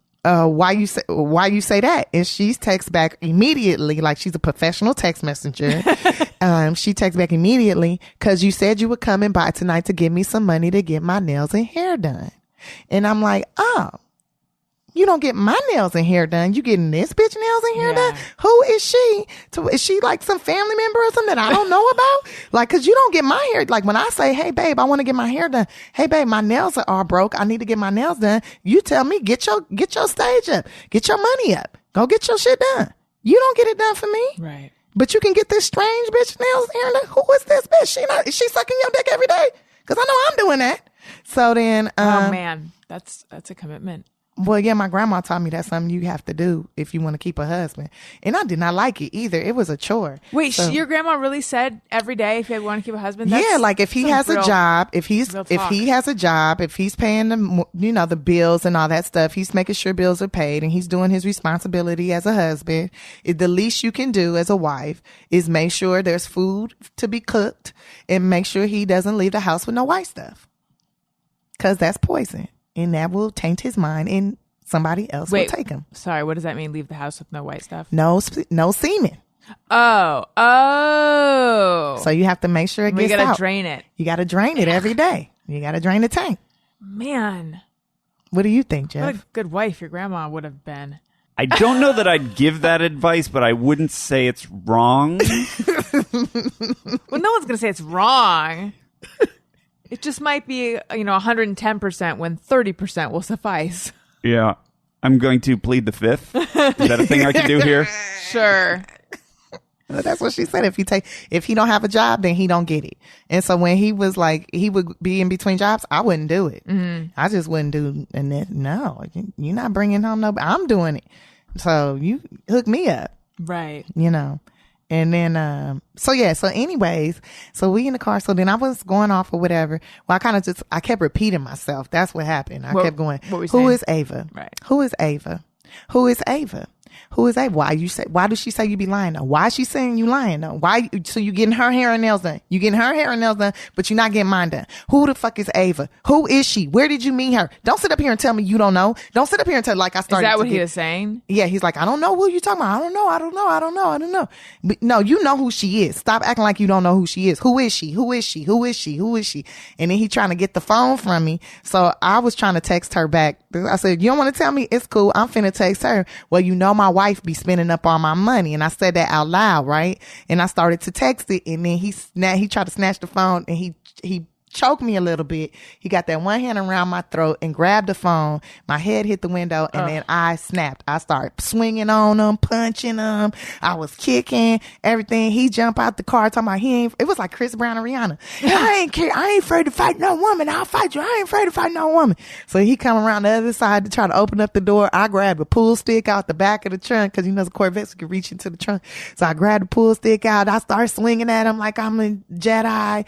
you say that? And she texts back immediately, like she's a professional text messenger. She texts back immediately, cause you said you were coming by tonight to give me some money to get my nails and hair done. And I'm like, oh, you don't get my nails and hair done. You getting this bitch nails and hair done? Who is she? Is she like some family member or something that I don't know about? Like, cause you don't get my hair. Like when I say, hey babe, I want to get my hair done. Hey babe, my nails are all broke. I need to get my nails done. You tell me, get your stage up, get your money up, go get your shit done. You don't get it done for me. Right. But you can get this strange bitch nails and hair done. Who is this bitch? Is she sucking your dick every day? Cause I know I'm doing that. So then, oh man, that's a commitment. Well, yeah, my grandma taught me that's something you have to do if you want to keep a husband. And I did not like it either. It was a chore. Wait, so, your grandma really said every day if you want to keep a husband? Yeah, like if he has a job, if he has a job, if he's paying the bills and all that stuff, he's making sure bills are paid and he's doing his responsibility as a husband. The least you can do as a wife is make sure there's food to be cooked and make sure he doesn't leave the house with no white stuff. 'Cause that's poison. And that will taint his mind and somebody else will take him. Sorry, what does that mean? Leave the house with no white stuff? No semen. Oh. So you have to make sure it gets out. You gotta drain it. You gotta drain it every day. You gotta drain the tank. Man. What do you think, Jeff? What a good wife your grandma would have been. I don't know that I'd give that advice, but I wouldn't say it's wrong. Well, no one's gonna say it's wrong. It just might be, 110% when 30% will suffice. Yeah. I'm going to plead the fifth. Is that a thing I can do here? Sure. That's what she said. If he don't have a job, then he don't get it. And so when he was like, he would be in between jobs, I wouldn't do it. Mm-hmm. I just wouldn't do it. No, you're not bringing home nobody. I'm doing it. So you hook me up. Right. And then, so anyways, so we in the car. So then I was going off or whatever. Well, I kept repeating myself. That's what happened. I kept going, who is Ava? Right. Who is Ava? Who is Ava? Who is Ava? Why does she say you be lying though? Why is she saying you lying though? So you getting her hair and nails done. You getting her hair and nails done, but you're not getting mine done. Who the fuck is Ava? Who is she? Where did you meet her? Don't sit up here and tell me you don't know. Don't sit up here and tell like I started. Is that what he was saying? Yeah, he's like, I don't know who you talking about. I don't know. But no, you know who she is. Stop acting like you don't know who she is. Who is she? And then he trying to get the phone from me. So I was trying to text her back. I said, you don't want to tell me? It's cool. I'm finna text her. Well, my my wife be spending up all my money. And I said that out loud, right? And I started to text it, and then he tried to snatch the phone, and he choked me a little bit. He got that one hand around my throat and grabbed the phone. My head hit the window, and then I snapped. I started swinging on him, punching him. I was kicking everything. He jumped out the car talking about it was like Chris Brown and Rihanna. I ain't care. I ain't afraid to fight no woman. I'll fight you. I ain't afraid to fight no woman. So he come around the other side to try to open up the door. I grabbed a pool stick out the back of the trunk, because the Corvettes could reach into the trunk. So I grabbed the pool stick out. I started swinging at him like I'm a Jedi,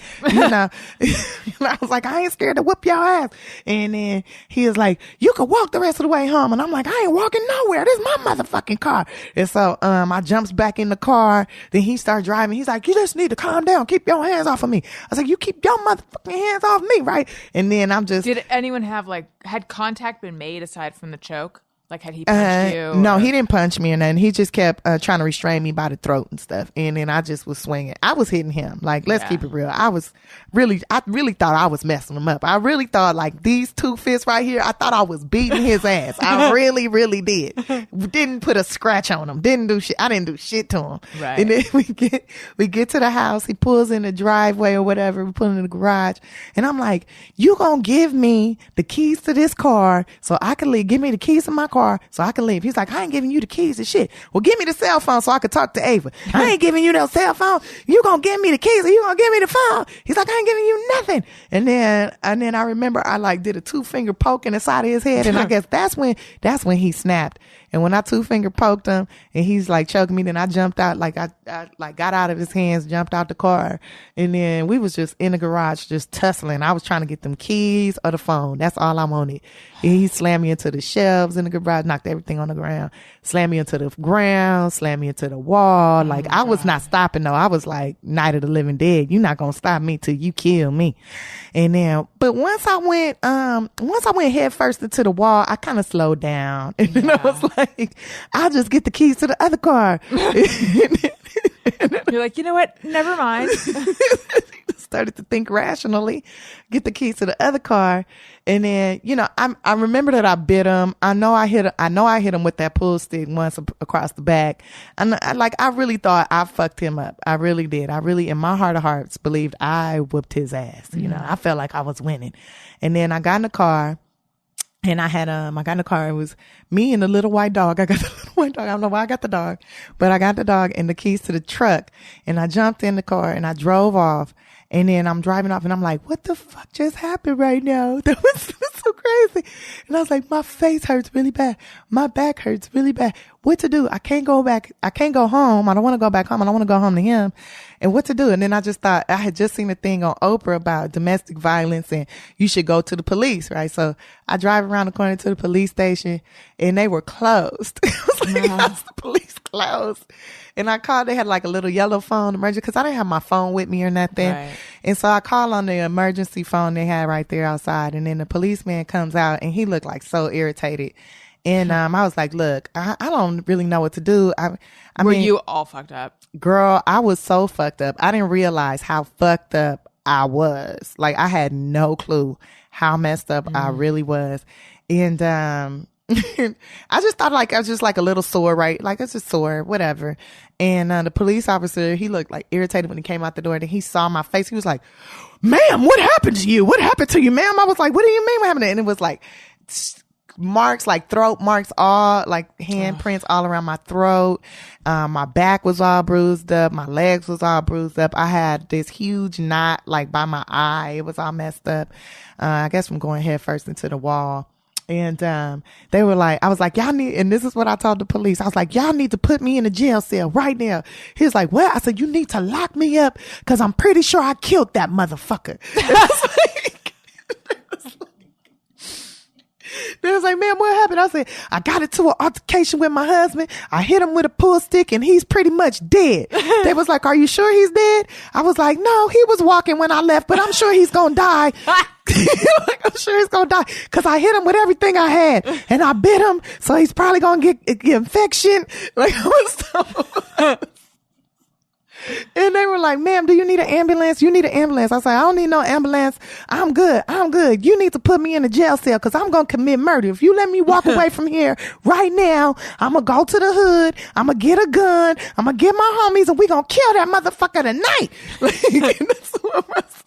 I was like, I ain't scared to whoop your ass. And then he was like, you can walk the rest of the way home. And I'm like, I ain't walking nowhere. This is my motherfucking car. And so I jumps back in the car. Then he started driving. He's like, you just need to calm down. Keep your hands off of me. I was like, you keep your motherfucking hands off me, right? And then I'm just... Did anyone have had contact been made aside from the choke? Like, had he punched you? No, he didn't punch me or nothing. He just kept trying to restrain me by the throat and stuff. And then I just was swinging. I was hitting him. Like, let's keep it real. I really thought I was messing him up. I really thought, like, these two fists right here, I thought I was beating his ass. I really, really did. Didn't put a scratch on him. Didn't do shit. I didn't do shit to him. Right. And then we get to the house. He pulls in the driveway or whatever. We pull in the garage. And I'm like, you gonna give me the keys to this car so I can leave. Give me the keys to my car so I can leave. He's like, I ain't giving you the keys to shit. Well, give me the cell phone so I can talk to Ava. I ain't giving you no cell phone. You gonna give me the keys or you gonna give me the phone? He's like, I ain't giving you nothing. And then I remember I did a 2-finger poke in the side of his head, and I guess that's when he snapped. And when I 2-finger poked him and he's like choking me, then I jumped out, I got out of his hands, jumped out the car. And then we was just in the garage, just tussling. I was trying to get them keys or the phone. That's all I wanted. And he slammed me into the shelves in the garage, knocked everything on the ground, slammed me into the ground, slammed me into the wall. I was not stopping though. I was like, Night of the Living Dead. You're not going to stop me till you kill me. And then, but once I went head first into the wall, I kind of slowed down. And then I was like, I'll just get the keys to the other car. You're like, you know what? Never mind. Started to think rationally, get the keys to the other car. And then, I remember that I bit him. I know I hit him with that pool stick once across the back. And I really thought I fucked him up. I really did. I really, in my heart of hearts, believed I whooped his ass. I felt like I was winning. And then I got in the car. And I got in the car. It was me and the little white dog. I got the little white dog. I don't know why I got the dog, but I got the dog and the keys to the truck. And I jumped in the car and I drove off. And then I'm driving off and I'm like, what the fuck just happened right now? That was so crazy. And I was like, my face hurts really bad. My back hurts really bad. What to do? I can't go back. I can't go home. I don't want to go back home. I don't want to go home to him. And what to do? And then I just thought, I had just seen a thing on Oprah about domestic violence and you should go to the police, right? So I drive around the corner to the police station and they were closed. I was like, how's the police closed? And I called, they had a little yellow phone emergency, because I didn't have my phone with me or nothing. Right. And so I called on the emergency phone they had right there outside. And then the policeman comes out and he looked like so irritated. And I was like, look, I don't really know what to do. Were you all fucked up? Girl, I was so fucked up. I didn't realize how fucked up I was. I had no clue how messed up I really was. And I just thought I was just a little sore, right? It's just sore, whatever. And the police officer, he looked irritated when he came out the door, and he saw my face. He was like, ma'am, what happened to you? What happened to you, ma'am? I was like, what do you mean what happened? And it was marks, throat marks, all handprints all around my throat. My back was all bruised up. My legs was all bruised up. I had this huge knot by my eye. It was all messed up. I guess from going head first into the wall. And they were I was like, y'all need, and this is what I told the police. I was like, y'all need to put me in a jail cell right now. He was like, what? I said, you need to lock me up because I'm pretty sure I killed that motherfucker. They was like, man, what happened? I said, I got into an altercation with my husband. I hit him with a pool stick and he's pretty much dead. They was like, are you sure he's dead? I was like, no, he was walking when I left, but I'm sure he's going to die. I'm sure he's going to die because I hit him with everything I had and I bit him. So he's probably going to get infection. And And they were like, ma'am, do you need an ambulance? You need an ambulance. I was like, I don't need no ambulance. I'm good. You need to put me in a jail cell because I'm going to commit murder. If you let me walk away from here right now, I'm going to go to the hood. I'm going to get a gun. I'm going to get my homies and we going to kill that motherfucker tonight. Like, that's what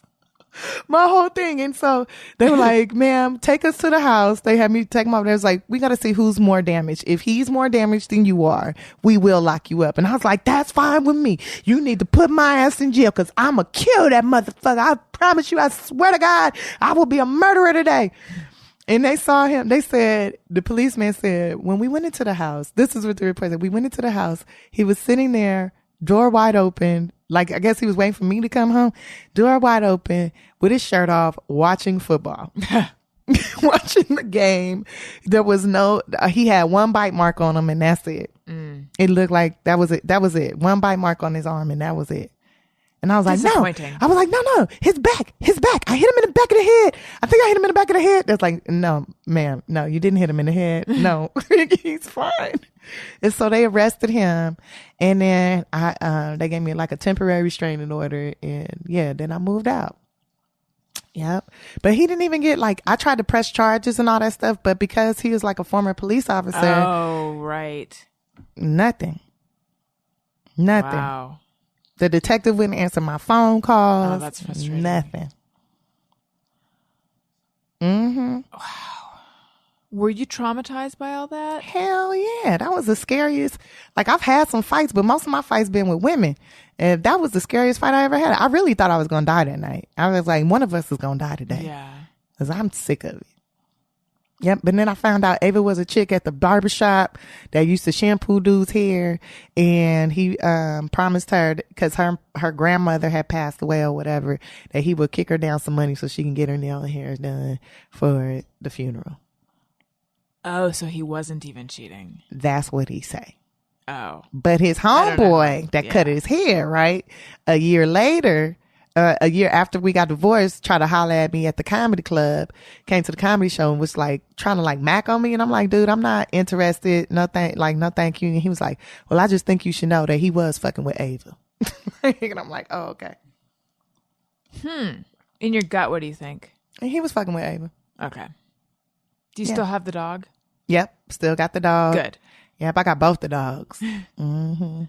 my whole thing. And so they were like, ma'am, take us to the house. They had me take them over there. It was like, we got to see who's more damaged. If he's more damaged than you are, we will lock you up. And I was like, that's fine with me. You need to put my ass in jail because I'm going to kill that motherfucker. I promise you, I swear to God, I will be a murderer today. And they saw him. They said, the policeman said, when we went into the house, this is what the report said. We went into the house. He was sitting there, door wide open. Like, I guess he was waiting for me to come home. Door wide open with his shirt off, watching football. Watching the game. There was he had one bite mark on him and that's it. It looked like that was it. That was it. One bite mark on his arm and that was it. And I was like, no. I was like, no, his back. I hit him in the back of the head. I think I hit him in the back of the head. That's like, no, ma'am, no, you didn't hit him in the head. No, he's fine. And so they arrested him. And then they gave me like a temporary restraining order. And yeah, then I moved out. Yep. But he didn't even get I tried to press charges and all that stuff. But because he was like a former police officer. Oh, right. Nothing. Wow. The detective wouldn't answer my phone calls. Oh, that's frustrating. Nothing. Mm-hmm. Wow. Were you traumatized by all that? Hell yeah. That was the scariest. I've had some fights, but most of my fights been with women. And that was the scariest fight I ever had. I really thought I was going to die that night. I was like, one of us is going to die today. Yeah. Because I'm sick of it. Yep. But then I found out Ava was a chick at the barbershop that used to shampoo dude's hair. And he promised her, because her grandmother had passed away or whatever, that he would kick her down some money so she can get her nail and hair done for the funeral. Oh, so he wasn't even cheating. That's what he say. Oh. But his homeboy that cut his hair, right? A year later, a year after we got divorced, tried to holler at me at the comedy club, came to the comedy show and was trying to mac on me. And I'm like, dude, I'm not interested. No thank you. And he was like, well, I just think you should know that he was fucking with Ava. And I'm like, oh, okay. In your gut, what do you think? And he was fucking with Ava. Okay. Do you still have the dog? Yep. Still got the dog. Good. Yep. I got both the dogs. Mm-hmm.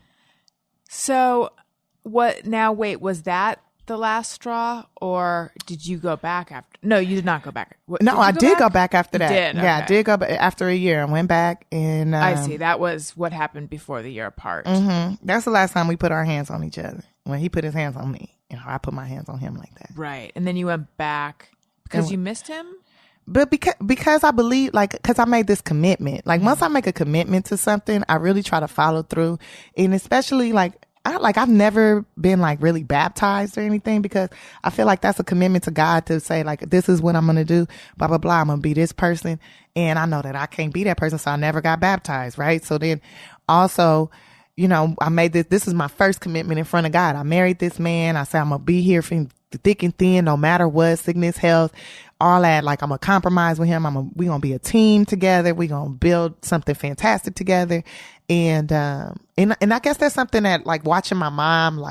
So wait, was that the last straw or did you go back after? No, you did not go back. No, I did go back after that. You did? Yeah, Okay. I did go back after a year. I went back and I see. That was what happened before the year apart. Mm-hmm. That's the last time we put our hands on each other. When he put his hands on me, I put my hands on him like that. Right. And then you went back because you missed him? But because I believe, because I made this commitment. Once I make a commitment to something, I really try to follow through. And especially I've never been really baptized or anything because I feel like that's a commitment to God to say this is what I'm going to do, blah, blah, blah. I'm going to be this person. And I know that I can't be that person. So I never got baptized. Right. So then also, I made this is my first commitment in front of God. I married this man. I said, I'm going to be here for thick and thin, no matter what, sickness, health, all that. I'm going to compromise with him. We're going to be a team together. We're going to build something fantastic together. And I guess that's something that watching my mom,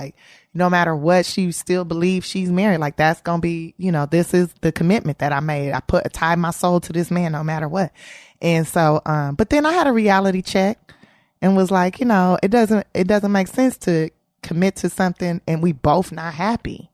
no matter what, she still believes she's married. That's going to be, this is the commitment that I made. I tied my soul to this man no matter what. And so, but then I had a reality check and was like, it doesn't make sense to commit to something and we both not happy,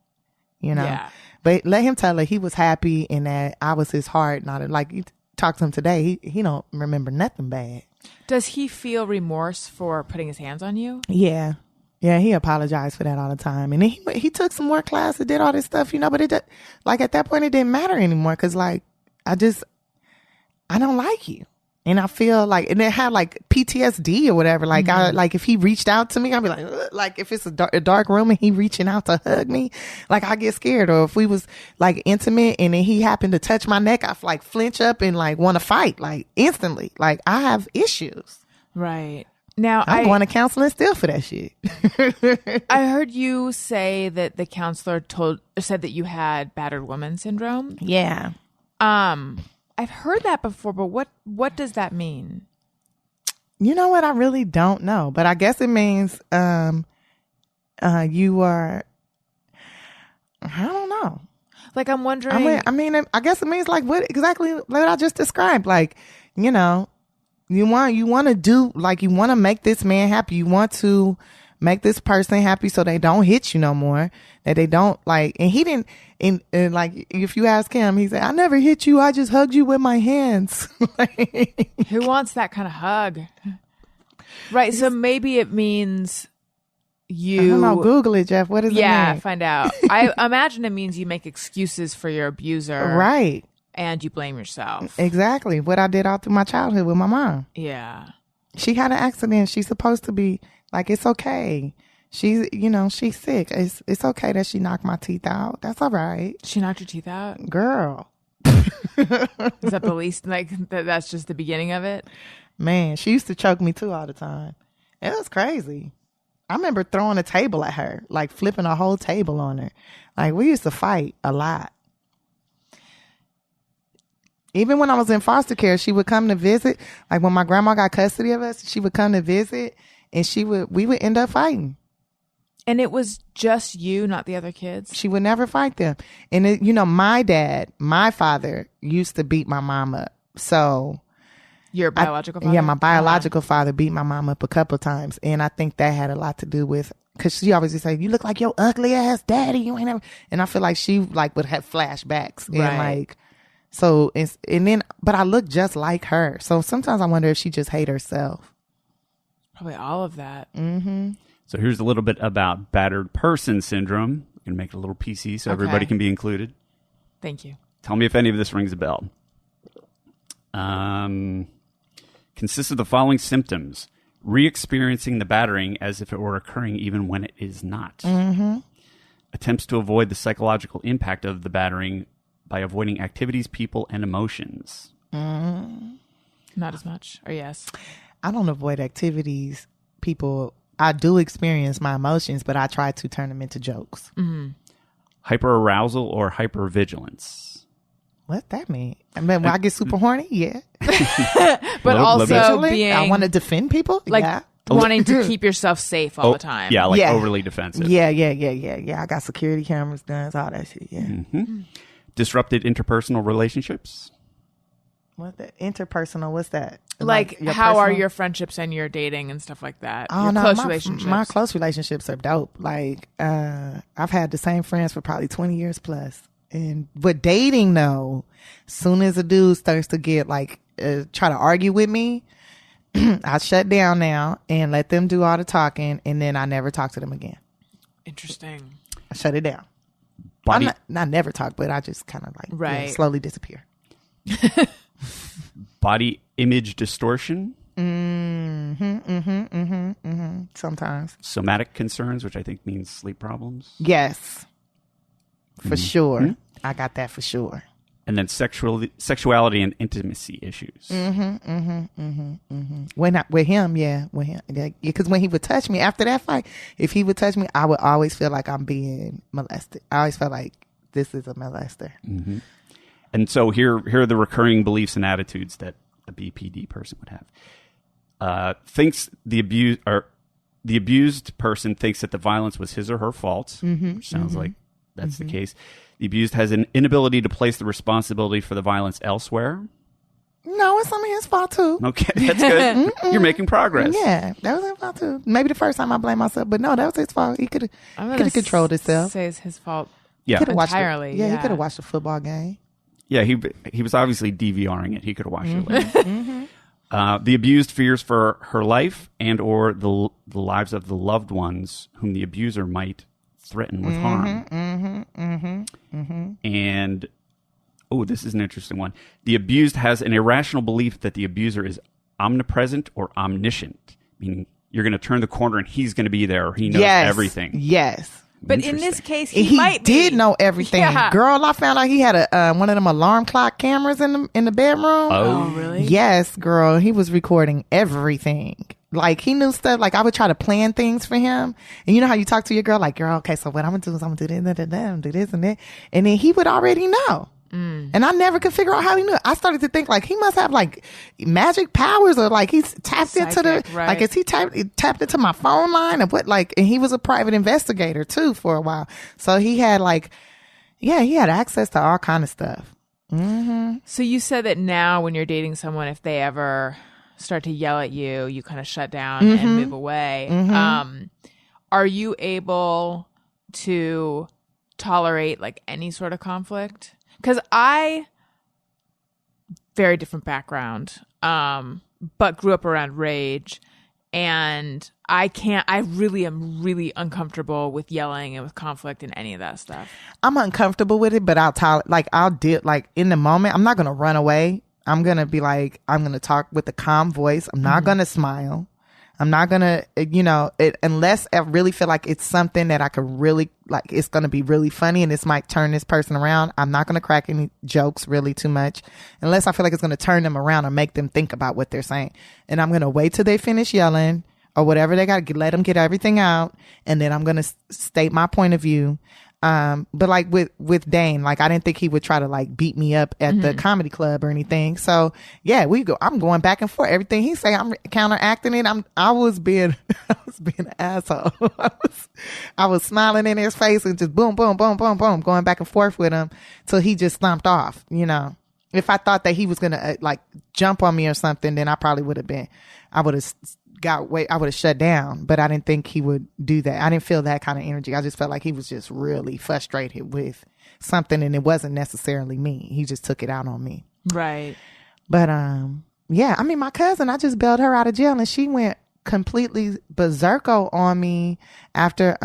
Yeah. But let him tell her he was happy and that I was his heart. Not you talk to him today. He don't remember nothing bad. Does he feel remorse for putting his hands on you? Yeah. Yeah, he apologized for that all the time. And then he took some more classes, did all this stuff, but it at that point it didn't matter anymore because I don't like you. And I feel and it had PTSD or whatever. If he reached out to me, I'd be like, if it's a dark room and he reaching out to hug me, I get scared. Or if we was intimate and then he happened to touch my neck, I flinch up and want to fight instantly. I have issues. Right. Now I'm going to counseling still for that shit. I heard you say that the counselor said that you had battered woman syndrome. Yeah. I've heard that before, but what does that mean? You know what? I really don't know, but I guess it means you are, I don't know. Like, I'm wondering. I mean, I guess it means like what exactly what I just described. Like, you know, you want to do, like, you want to make this man happy. You want to make this person happy so they don't hit you no more. That they don't, like, and he didn't, and like, if you ask him, he said, I never hit you. I just hugged you with my hands. Who wants that kind of hug? Right. So maybe it means you. I don't know. Google it, Jeff. What does it mean? Yeah, find out. I imagine it means you make excuses for your abuser. Right. And you blame yourself. Exactly. What I did all through my childhood with my mom. Yeah. She had an accident. She's supposed to be, like, it's okay. She's, you know, she's sick. It's okay that she knocked my teeth out. That's all right. She knocked your teeth out? Girl. Is that the least, like, that's just the beginning of it? Man, she used to choke me too all the time. It was crazy. I remember throwing a table at her, like flipping a whole table on her. Like, we used to fight a lot. Even when I was in foster care, she would come to visit. Like, when my grandma got custody of us, she would come to visit, and we would end up fighting. And it was just you, not the other kids? She would never fight them. And, you know, my father used to beat my mom up. So... Your biological father? Yeah, my biological father beat my mom up a couple of times. And I think that had a lot to do with... Because she always used to say, you look like your ugly ass daddy. You ain't ever... And I feel like she, like, would have flashbacks. And, like... So, and then... But I look just like her. So sometimes I wonder if she just hate herself. Probably all of that. Mm-hmm. So here's a little bit about battered person syndrome. We're going to make it a little PC so everybody can be included. Thank you. Tell me if any of this rings a bell. Consists of the following symptoms. Re-experiencing the battering as if it were occurring even when it is not. Mm-hmm. Attempts to avoid the psychological impact of the battering by avoiding activities, people, and emotions. Mm-hmm. Not as much, or yes? I don't avoid activities, people... I do experience my emotions, but I try to turn them into jokes. Mm-hmm. Hyperarousal or hypervigilance. What that mean? I mean, when I get super horny, yeah. But also being... I want to defend people, like, yeah. Wanting to keep yourself safe all the time. Yeah, like overly defensive. Yeah. I got security cameras, guns, all that shit, yeah. Mm-hmm. Disrupted interpersonal relationships. What's that? Interpersonal, what's that? Like your how personal? are your friendships and your dating and stuff like that? Oh, your no, close my relationships. My close relationships are dope. Like, I've had the same friends for probably 20 years plus. And with dating, though, soon as a dude starts to get like, try to argue with me, I shut down now and let them do all the talking, and then I never talk to them again. Interesting. I shut it down. Body... Not never talk, but I just kind of like slowly disappear. Body image distortion. Sometimes. Somatic concerns, which I think means sleep problems. Yes. For sure. I got that for sure. And then sexuality and intimacy issues. When not with him, yeah. With him. Because when he would touch me after that fight, if he would touch me, I would always feel like I'm being molested. I always felt like this is a molester. Mm-hmm. And so here are the recurring beliefs and attitudes that a BPD person would have. Thinks the abused person thinks that the violence was his or her fault, which sounds like that's the case. The abused has an inability to place the responsibility for the violence elsewhere. No, it's some of his fault too. Okay, that's good. You're making progress. Yeah, that was his fault too. Maybe the first time I blame myself, but no, that was his fault. He could have controlled himself. Say it's his fault. Yeah, entirely. He could have watched a football game. Yeah, he was obviously DVRing it. He could have watched it later. The abused fears for her life and or the lives of the loved ones whom the abuser might threaten with harm. And, this is an interesting one. The abused has an irrational belief that the abuser is omnipresent or omniscient, meaning you're going to turn the corner and he's going to be there or he knows everything. Yes. But in this case, he might did know everything. Yeah. Girl, I found out he had one of them alarm clock cameras in the bedroom. Oh, really? Yes, girl. He was recording everything. Like, he knew stuff. Like, I would try to plan things for him. And you know how you talk to your girl? Like, girl, okay, so what I'm going to do is I'm going to do this and that, do this and that. And then he would already know. And I never could figure out how he knew. I started to think like he must have like magic powers, or like he's tapped into the, right. like, is he tapped into my phone line, and what, like, and he was a private investigator too for a while. So he had like, yeah, he had access to all kind of stuff. So you said that now when you're dating someone, if they ever start to yell at you, you kind of shut down and move away. Are you able to tolerate like any sort of conflict? Because very different background, but grew up around rage, and I really am really uncomfortable with yelling and with conflict and any of that stuff. I'm uncomfortable with it, but I'll deal, like, in the moment, I'm not going to run away. I'm going to be like, I'm going to talk with a calm voice. I'm not going to smile. I'm not going to, unless I really feel like it's something that I could really, like, it's going to be really funny and this might turn this person around. I'm not going to crack any jokes really too much unless I feel like it's going to turn them around or make them think about what they're saying. And I'm going to wait till they finish yelling or whatever they got to let them get everything out. And then I'm going to state my point of view. But like with Dane, like, I didn't think he would try to like beat me up at the comedy club or anything. So yeah, I'm going back and forth. Everything he say, I'm counteracting it. I was being an asshole. I was smiling in his face and just boom, boom, boom, boom, boom, going back and forth with him till he just stomped off. If I thought that he was going to like jump on me or something, then I would have shut down, but I didn't think he would do that. I didn't feel that kind of energy. I just felt like he was just really frustrated with something, and it wasn't necessarily me. He just took it out on me. Right. But, yeah, I mean, my cousin, I just bailed her out of jail, and she went completely berserko on me after,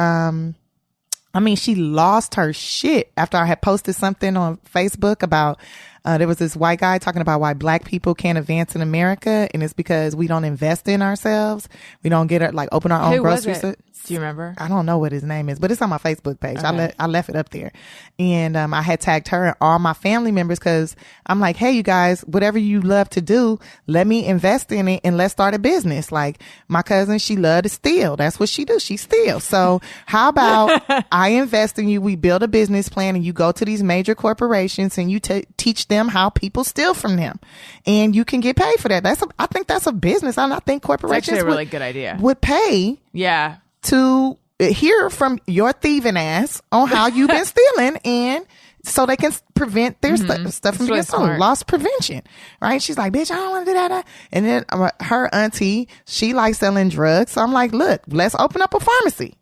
she lost her shit after I had posted something on Facebook about, there was this white guy talking about why black people can't advance in America, and it's because we don't invest in ourselves. We don't open our own grocery store. Do you remember? I don't know what his name is, but it's on my Facebook page. Okay. I left it up there. And I had tagged her and all my family members because I'm like, hey, you guys, whatever you love to do, let me invest in it and let's start a business. Like my cousin, she loved to steal. That's what she do. She steals. So how about I invest in you? We build a business plan and you go to these major corporations and you teach them how people steal from them. And you can get paid for that. I think that's a business. I think corporations it's actually a really good idea. Would pay. Yeah. To hear from your thieving ass on how you've been stealing, and so they can prevent their stuff from being stolen. Loss prevention, right? She's like, bitch, I don't want to do that. And then her auntie, she likes selling drugs. So I'm like, look, let's open up a pharmacy.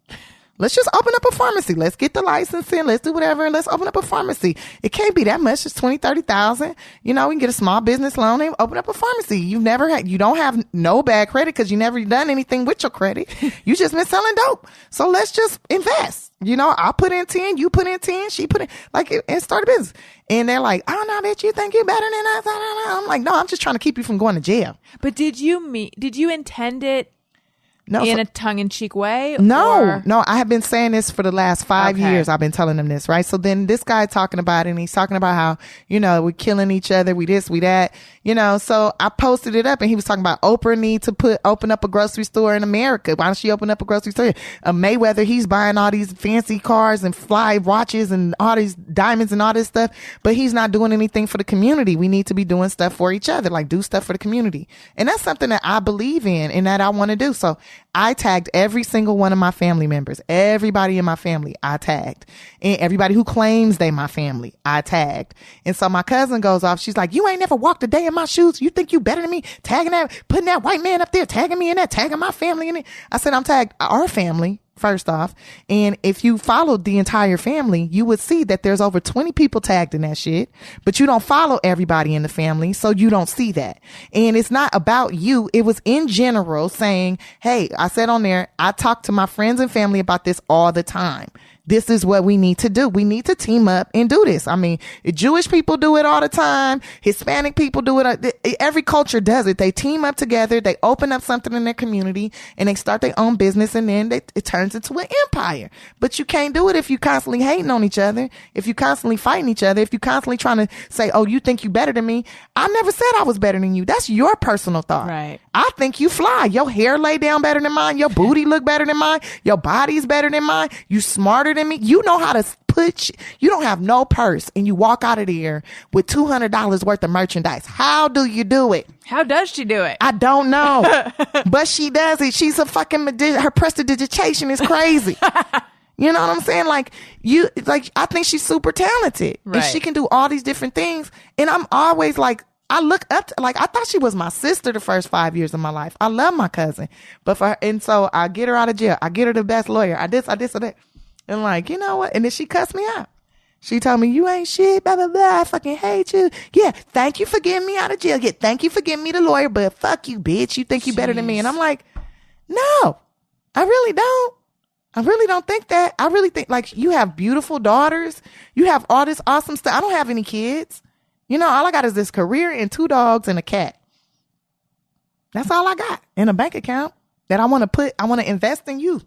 Let's just open up a pharmacy. Let's get the license in. Let's do whatever. Let's open up a pharmacy. It can't be that much. It's 20, 30,000. We can get a small business loan and open up a pharmacy. You don't have no bad credit because you never done anything with your credit. You just been selling dope. So let's just invest. I'll put in 10, you put in 10, she put in, and start a business. And they're like, oh no, bitch, you think you're better than us? I'm like, no, I'm just trying to keep you from going to jail. But did you intend it? No, in a tongue-in-cheek way? No, I have been saying this for the last 5 years. I've been telling them this, right? So then this guy talking about it, and he's talking about how, we're killing each other, we this, we that, so I posted it up, and he was talking about Oprah need to open up a grocery store in America. Why don't she open up a grocery store? Mayweather, he's buying all these fancy cars and fly watches and all these diamonds and all this stuff, but he's not doing anything for the community. We need to be doing stuff for each other, like do stuff for the community. And that's something that I believe in and that I want to do. So I tagged every single one of my family members, everybody in my family, I tagged. And everybody who claims they my family, I tagged. And so my cousin goes off. She's like, you ain't never walked a day in my shoes. You think you better than me? Tagging that, putting that white man up there, tagging me in that, tagging my family in it. I said, I'm tagged our family. First off, and if you followed the entire family, you would see that there's over 20 people tagged in that shit, but you don't follow everybody in the family, so you don't see that. And it's not about you. It was in general saying, hey, I said on there, I talk to my friends and family about this all the time. This is what we need to do. We need to team up and do this. I mean, Jewish people do it all the time. Hispanic people do it. Every culture does it. They team up together. They open up something in their community and they start their own business, and then it turns into an empire. But you can't do it if you constantly hating on each other, if you constantly fighting each other, if you constantly trying to say, oh, you think you better than me. I never said I was better than you. That's your personal thought. Right. I think you fly. Your hair lay down better than mine. Your booty look better than mine. Your body's better than mine. You smarter smarter than me. You know how to you don't have no purse and you walk out of there with $200 worth of merchandise. How do you do it? How does she do it? I don't know, but she does it. She's a fucking magician. Her prestidigitation is crazy. You know what I'm saying? Like I think she's super talented and Right. she can do all these different things. And I'm always like, I look up to, like, I thought she was my sister the first 5 years of my life. I love my cousin, but for her, and so I get her out of jail. I get her the best lawyer. I this, or that. And like, you know what? And then she cussed me out. She told me, you ain't shit, blah, blah, blah. I fucking hate you. Yeah. Thank you for getting me out of jail. Yeah. Thank you for getting me the lawyer, but fuck you, bitch. You think you better than me. And I'm like, no, I really don't. I really don't think that. I really think, like, you have beautiful daughters. You have all this awesome stuff. I don't have any kids. You know, all I got is this career and 2 dogs and a cat. That's all I got in a bank account that I want to invest in you.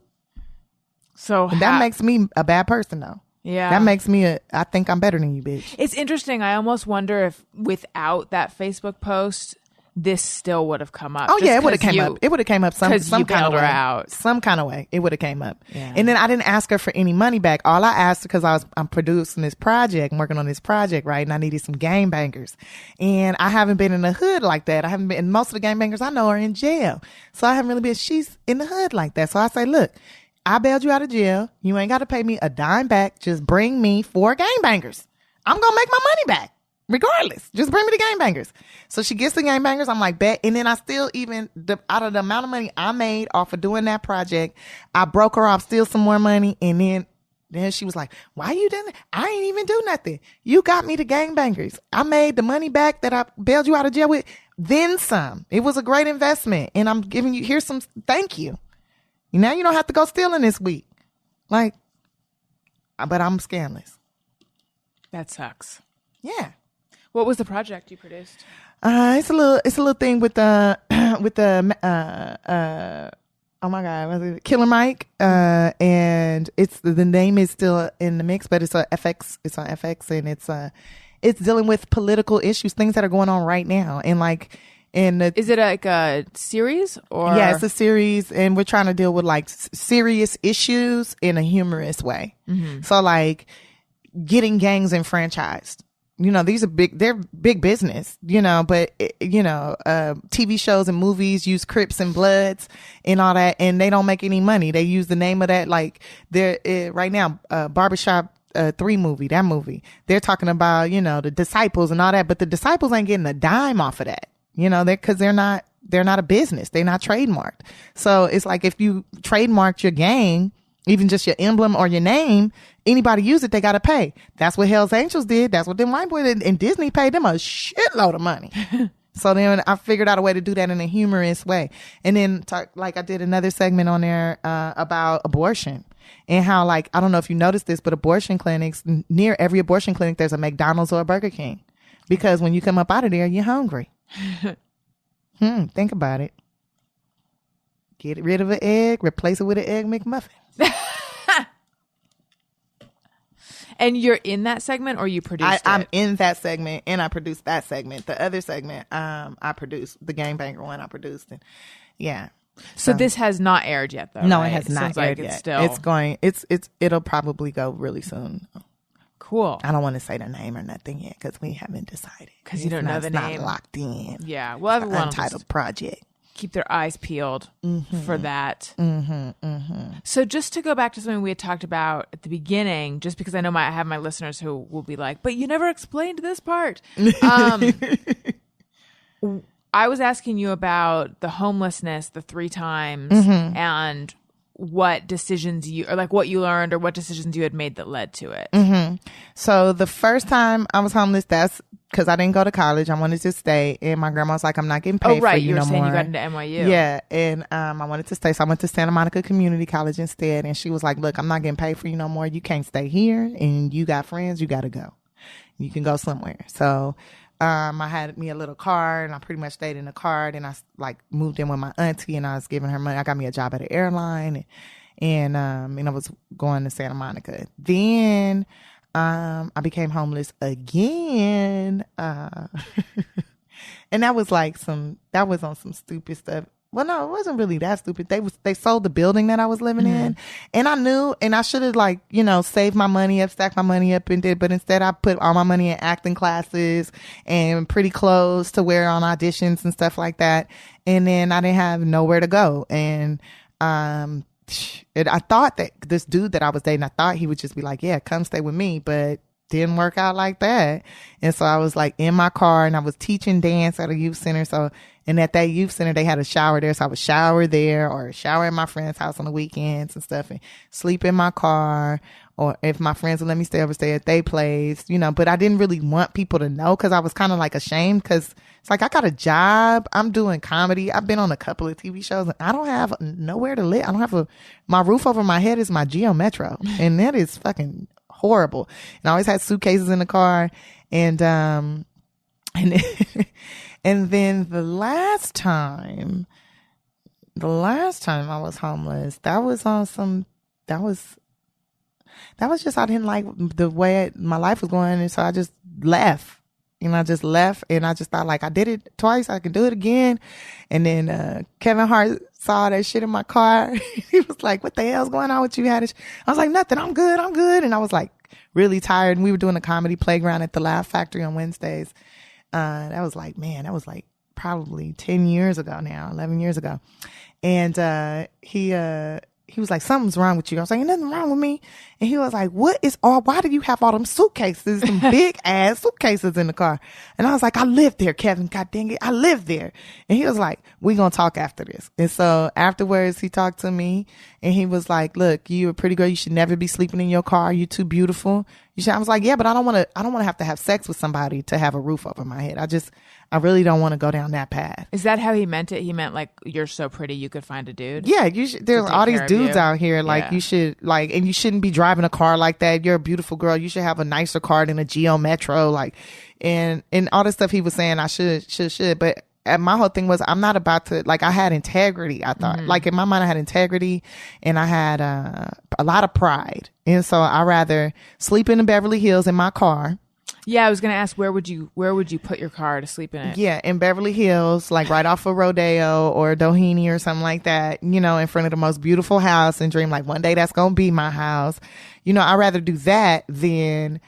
So And that makes me a bad person, though. yeah. That makes me I think I'm better than you, bitch. It's interesting. I almost wonder if without that Facebook post, this still would have come up. Oh Just yeah, it would have 'cause came up. It would have came up some 'cause you kind of bailed her way. out. Some kind of way, it would have came up. Yeah. And then I didn't ask her for any money back. All I asked, because I'm producing this project, I'm working on this project, right? And I needed some game bangers. And I haven't been in the hood like that. I haven't been. And most of the game bangers I know are in jail, so I haven't really been. She's in the hood like that. So I say, look, I bailed you out of jail. You ain't got to pay me a dime back. Just bring me 4 game bangers. I'm gonna make my money back. Regardless, just bring me the game bangers. So she gets the game bangers. I'm like, bet. And then I still out of the amount of money I made off of doing that project, I broke her off still some more money. And then she was like, why you doing that? I ain't even do nothing. You got me the game bangers. I made the money back that I bailed you out of jail with, then some. It was a great investment. And I'm giving you, here's some, thank you. Now you don't have to go stealing this week. Like, but I'm scandalous. That sucks. Yeah. What was the project you produced? It's a little thing with the oh my God, was it Killer Mike? And the name is still in the mix, but it's on FX. It's on FX, and it's dealing with political issues, things that are going on right now, and like. Is it like a series or? Yeah, it's a series, and we're trying to deal with like serious issues in a humorous way. Mm-hmm. So like getting gangs enfranchised. You know, they're big business, you know, but, TV shows and movies use Crips and Bloods and all that, and they don't make any money. They use the name of that, like, right now, Barbershop 3 movie, that movie. They're talking about, the Disciples and all that, but the Disciples ain't getting a dime off of that, because they're not a business. They're not trademarked. So it's like if you trademarked your gang, even just your emblem or your name, anybody use it, they got to pay. That's what Hell's Angels did. That's what them white boys did. And Disney paid them a shitload of money. So then I figured out a way to do that in a humorous way. And then I did another segment on there about abortion and how, like, I don't know if you noticed this, but abortion clinics, near every abortion clinic, there's a McDonald's or a Burger King. Because when you come up out of there, you're hungry. Think about it. Get rid of an egg, replace it with an Egg McMuffin. And you're in that segment, or you produced it? I'm in that segment, and I produced that segment. The other segment, I produced the Game Banger one. I produced it. Yeah. So this has not aired yet, though. No, right? it has not aired yet. It's going. It'll probably go really soon. Cool. I don't want to say the name or nothing yet because we haven't decided. Because you don't know the name. It's not locked in. Yeah. Well, everyone will Untitled project. keep their eyes peeled for that. So just to go back to something we had talked about at the beginning, just because I know I have my listeners who will be like, but you never explained this part. I was asking you about the homelessness the 3 times and what decisions what you learned or what decisions you had made that led to it. So the first time I was homeless, that's because I didn't go to college. I wanted to stay, and my grandma was like, I'm not getting paid for you were no saying more. You got into NYU. Yeah, and I wanted to stay, so I went to Santa Monica Community College instead, and she was like, look, I'm not getting paid for you no more. You can't stay here, and you got friends, you got to go. You can go somewhere. So I had me a little car, and I pretty much stayed in the car. Then I moved in with my auntie, and I was giving her money. I got me a job at an airline, and I was going to Santa Monica. Then I became homeless again, and that was on some stupid stuff. well, no, it wasn't really that stupid. They sold the building that I was living in, and I knew, and I should have like, saved my money up, stacked my money up, and did. But instead, I put all my money in acting classes and pretty clothes to wear on auditions and stuff like that. And then I didn't have nowhere to go, and I thought that this dude that I was dating, I thought he would just be like, yeah, come stay with me, but didn't work out like that. And so I was like in my car, and I was teaching dance at a youth center. So, and at that youth center, they had a shower there. So I would shower there or shower at my friend's house on the weekends and stuff, and sleep in my car. Or if my friends would let me stay at their place, but I didn't really want people to know, because I was kind of like ashamed, because it's like, I got a job. I'm doing comedy. I've been on a couple of TV shows, and I don't have nowhere to live. I don't have my roof over my head is my Geo Metro, and that is fucking horrible. And I always had suitcases in the car. And and then the last time I was homeless, that was just, I didn't like the way my life was going. And so I just left. I just left, and I just thought, like, I did it twice, I can do it again. And then Kevin Hart saw that shit in my car. He was like, what the hell's going on with you, Haddish? I was like, nothing, I'm good. And I was like really tired. And we were doing a comedy playground at the Laugh Factory on Wednesdays. That was like probably 10 years ago now, 11 years ago. And he was like, something's wrong with you. I was like, ain't nothing wrong with me. And he was like, why do you have all them suitcases, some big ass suitcases in the car? And I was like, I live there, Kevin. God dang it. I live there. And he was like, we gonna talk after this. And so afterwards he talked to me, and he was like, look, you a pretty girl. You should never be sleeping in your car. You too beautiful. I was like, yeah, but I don't want to have sex with somebody to have a roof over my head. I really don't want to go down that path. Is that how he meant it? He meant like, you're so pretty, you could find a dude. Yeah, you should. There's all these dudes out here. Like, you should and you shouldn't be driving a car like that. You're a beautiful girl. You should have a nicer car than a Geo Metro. Like, and all this stuff he was saying, I should. But my whole thing was, I'm not about to, like, I had integrity. I thought, like, in my mind, I had integrity, and I had a lot of pride. And so I rather sleep in the Beverly Hills in my car. Yeah, I was gonna ask, where would you put your car to sleep in it? Yeah, in Beverly Hills, like right off of Rodeo or Doheny or something like that, in front of the most beautiful house, and dream like one day that's gonna be my house. I'd rather do that than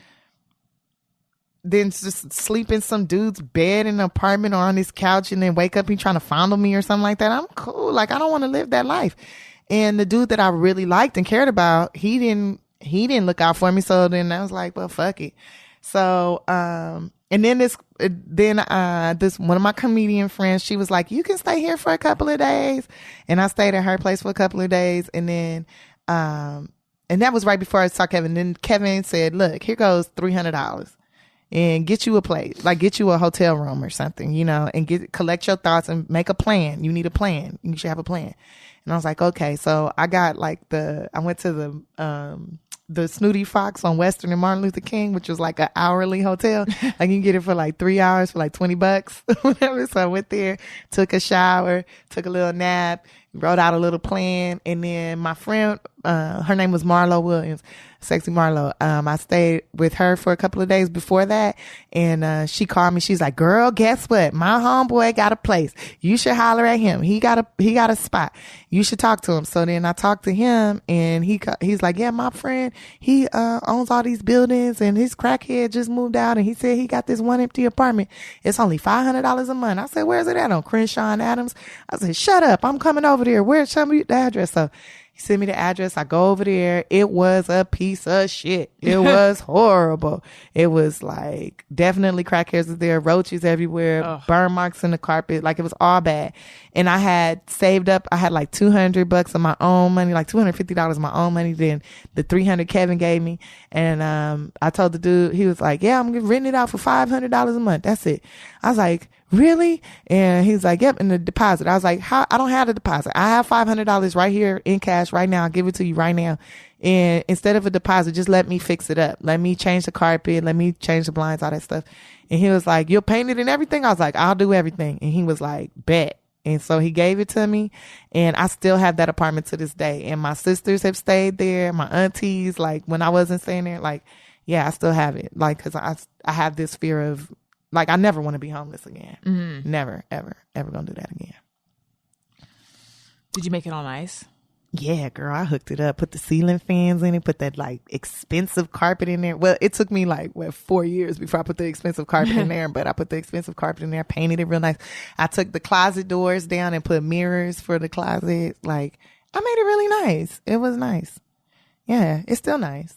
just sleep in some dude's bed in an apartment or on his couch, and then wake up and trying to fondle me or something like that. I'm cool. Like, I don't want to live that life. And the dude that I really liked and cared about, he didn't look out for me. So then I was like, well, fuck it. So, and then this one of my comedian friends, she was like, you can stay here for a couple of days. And I stayed at her place for a couple of days. And then, and that was right before I saw Kevin. Then Kevin said, look, here goes $300 and get you a place, like get you a hotel room or something, and collect your thoughts and make a plan. You need a plan. You should have a plan. And I was like, okay. So I got like I went to the Snooty Fox on Western and Martin Luther King, which was like an hourly hotel. Like, you can get it for like 3 hours for like $20, whatever. So I went there, took a shower, took a little nap, wrote out a little plan. And then my friend, her name was Marlo Williams, Sexy Marlo. I stayed with her for a couple of days before that. And, she called me. She's like, girl, guess what? My homeboy got a place. You should holler at him. He got a spot. You should talk to him. So then I talked to him, and he's like, yeah, my friend, he, owns all these buildings, and his crackhead just moved out, and he said he got this one empty apartment. It's only $500 a month. I said, where's it at? On Crenshaw and Adams. I said, shut up. I'm coming over there. Show me the address. So he sent me the address. I go over there. It was a piece of shit. It was horrible. It was like, definitely crackheads was there, roaches everywhere, burn marks in the carpet. Like, it was all bad. And I had saved up. I had like $200 of my own money, like $250 of my own money. Then the $300 Kevin gave me. And I told the dude, he was like, yeah, I'm renting it out for $500 a month. That's it. I was like, really? And he's like, yep, and the deposit. I was like, how? I don't have the deposit. I have $500 right here in cash right now. I'll give it to you right now. And instead of a deposit, just let me fix it up. Let me change the carpet. Let me change the blinds, all that stuff. And he was like, you'll paint it and everything? I was like, I'll do everything. And he was like, bet. And so he gave it to me, and I still have that apartment to this day. And my sisters have stayed there. My aunties, like, when I wasn't staying there, like, yeah, I still have it. Like, cause I have this fear of, like, I never want to be homeless again. Mm-hmm. Never, ever, ever gonna do that again. Did you make it all nice? Yeah, girl, I hooked it up, put the ceiling fans in it, put that like expensive carpet in there. Well, it took me like 4 years before I put the expensive carpet in there, but I put the expensive carpet in there, painted it real nice. I took the closet doors down and put mirrors for the closet. Like, I made it really nice. It was nice. Yeah, it's still nice.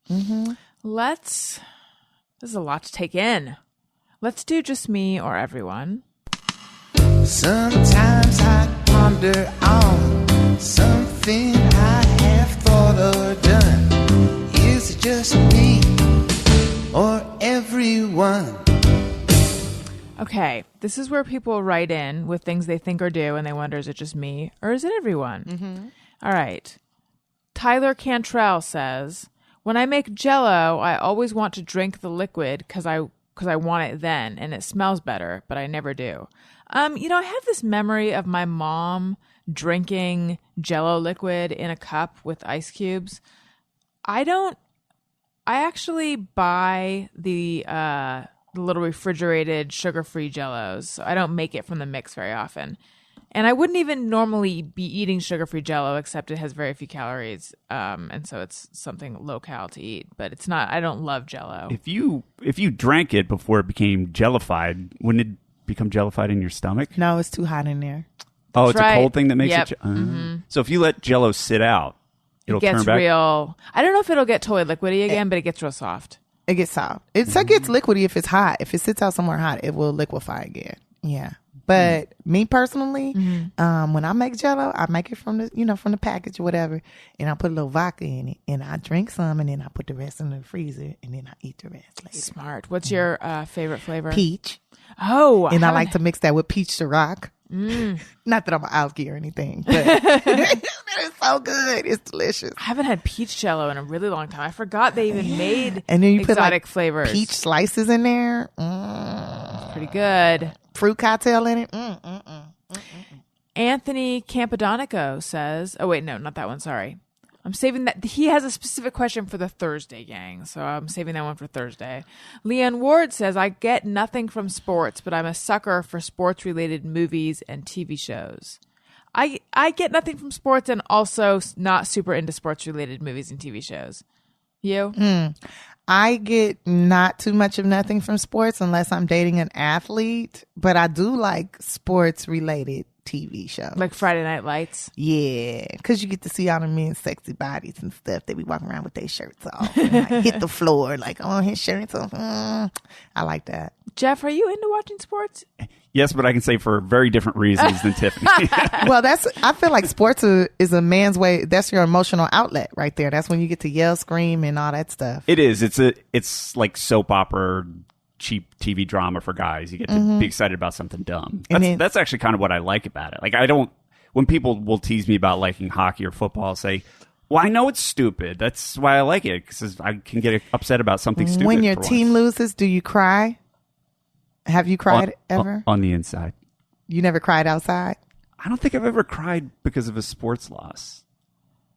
This is a lot to take in. Let's do just me or everyone. Sometimes I ponder on something I have thought or done. Is it just me or everyone? Okay, this is where people write in with things they think or do, and they wonder, is it just me or is it everyone? All right. Tyler Cantrell says, when I make jello, I always want to drink the liquid because I want it then, and it smells better, but I never do. I have this memory of my mom drinking jello liquid in a cup with ice cubes. I actually buy the little refrigerated sugar-free jellos. So I don't make it from the mix very often. And I wouldn't even normally be eating sugar-free jello, except it has very few calories. And so it's something low-cal to eat. But it's not, I don't love jello. If you drank it before it became jellified, wouldn't it become jellified in your stomach? No, it's too hot in there. Oh, That's it's right. a cold thing that makes Yep. it. So if you let jello sit out, it'll It gets turn back. real. I don't know if it'll get totally liquidy again, but it gets real soft. It gets soft. It gets liquidy if it's hot. If it sits out somewhere hot, it will liquefy again. Yeah. But me personally, when I make jello, I make it from the package or whatever, and I put a little vodka in it, and I drink some, and then I put the rest in the freezer, and then I eat the rest later. Smart. What's your favorite flavor? Peach. Oh, And I like to mix that with peach Ciroc. Not that I'm an alky or anything, but it's so good. It's delicious. I haven't had peach jello in a really long time. I forgot they even made And then you put exotic like flavors. peach slices in there. Pretty good. Fruit cocktail in it. Anthony Campadonico says, oh wait, no, not that one. Sorry. I'm saving that. He has a specific question for the Thursday gang, so I'm saving that one for Thursday. Leanne Ward says, I get nothing from sports, but I'm a sucker for sports-related movies and TV shows. I get nothing from sports and also not super into sports-related movies and TV shows. You? I get not too much of nothing from sports unless I'm dating an athlete, but I do like sports-related TV shows. Like Friday Night Lights? Yeah, because you get to see all the men's sexy bodies and stuff. They be walking around with their shirts off and like hit the floor like, oh, his shirt's off. I like that. Jeff, are you into watching sports? Yes, but I can say for very different reasons than Tiffany. Well, I feel like sports is a man's way. That's your emotional outlet right there. That's when you get to yell, scream, and all that stuff. It is. It's like soap opera, cheap TV drama for guys. You get to be excited about something dumb. That's actually kind of what I like about it. Like when people will tease me about liking hockey or football, I'll say, well, I know it's stupid. That's why I like it, because I can get upset about something stupid. When your team loses, do you cry? Have you cried ever? On the inside. You never cried outside? I don't think I've ever cried because of a sports loss.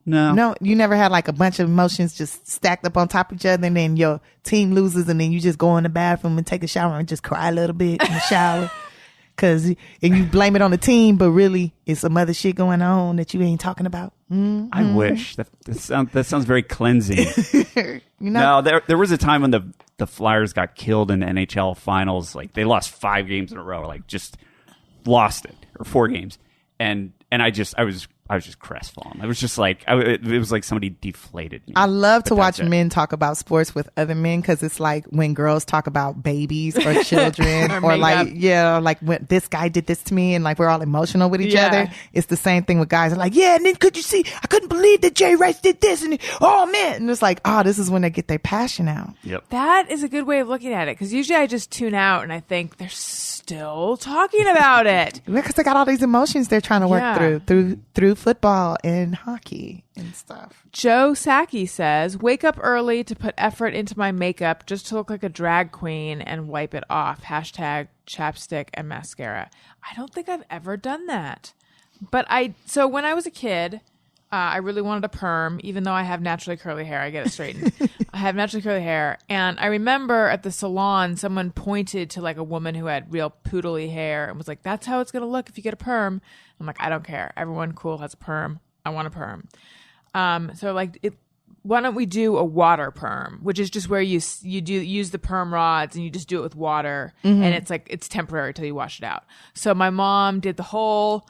No. No, you never had like a bunch of emotions just stacked up on top of each other, and then your team loses, and then you just go in the bathroom and take a shower and just cry a little bit in the shower. And you blame it on the team, but really it's some other shit going on that you ain't talking about. Mm-hmm. I wish. That sounds very cleansing. No, there was a time when the Flyers got killed in the NHL finals. Like they lost 5 games in a row, like just lost it, or 4 games. And I was just crestfallen. It was just like it was like somebody deflated me. I love to watch men talk about sports with other men, because it's like when girls talk about babies or children or like when this guy did this to me, and like we're all emotional with each other. It's the same thing with guys. They're like, yeah, and then could you see? I couldn't believe that Jay Rice did this, and oh man, and it's like, oh, this is when they get their passion out. Yep, that is a good way of looking at it, because usually I just tune out and I think they're still talking about it because they got all these emotions they're trying to work through football and hockey and stuff. Joe Saki says, wake up early to put effort into my makeup just to look like a drag queen and wipe it off. Hashtag chapstick and mascara. I don't think I've ever done that. But so when I was a kid, I really wanted a perm, even though I have naturally curly hair. I get it straightened. I have naturally curly hair. And I remember at the salon, someone pointed to like a woman who had real poodly hair and was like, that's how it's going to look if you get a perm. I'm like, I don't care. Everyone cool has a perm. I want a perm. So like, why don't we do a water perm, which is just where you use the perm rods and you just do it with water. And it's like, it's temporary till you wash it out. So my mom did the whole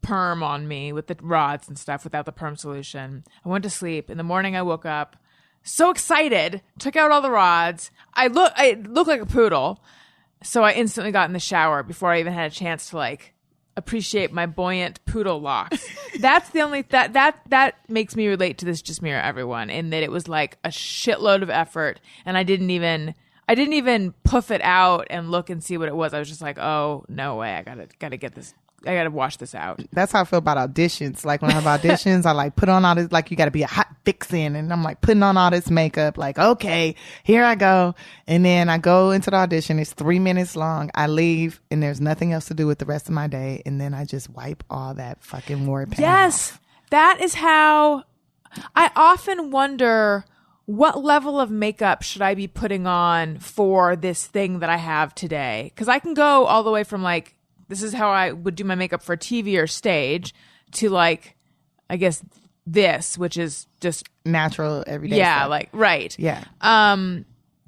perm on me with the rods and stuff without the perm solution. I went to sleep. In the morning, I woke up so excited, took out all the rods. I look like a poodle. So I instantly got in the shower before I even had a chance to like appreciate my buoyant poodle locks. That's the only that makes me relate to this Just Mirror Everyone, in that it was like a shitload of effort, and I didn't even puff it out and look and see what it was. I was just like, oh no way, I gotta get this. I gotta wash this out. That's how I feel about auditions. Like when I have auditions, I like put on all this, like you gotta be a hot vixen, and I'm like putting on all this makeup, like, okay, here I go. And then I go into the audition, it's 3 minutes long. I leave and there's nothing else to do with the rest of my day. And then I just wipe all that fucking word paint Yes. off. That is how I often wonder, what level of makeup should I be putting on for this thing that I have today? Because I can go all the way from like, this is how I would do my makeup for TV or stage, to like, I guess this, which is just Natural, everyday yeah, stuff. like right. Yeah.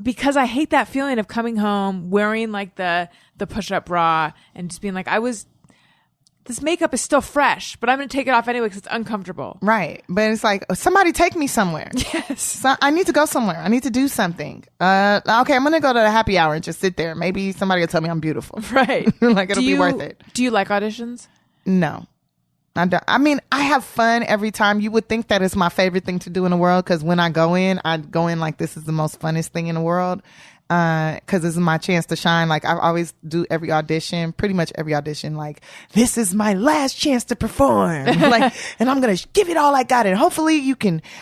Because I hate that feeling of coming home wearing like the push-up bra and just being like, this makeup is still fresh, but I'm going to take it off anyway because it's uncomfortable. Right. But it's like, somebody take me somewhere. Yes. So I need to go somewhere. I need to do something. Okay, I'm going to go to the happy hour and just sit there. Maybe somebody will tell me I'm beautiful. Right. Like it'll be worth it. Do you like auditions? No. I don't. I mean, I have fun every time. You would think that is my favorite thing to do in the world, because when I go in like this is the most funnest thing in the world. Cause this is my chance to shine. Like I always do pretty much every audition. Like, this is my last chance to perform. Like, and I'm going to give it all I got. And hopefully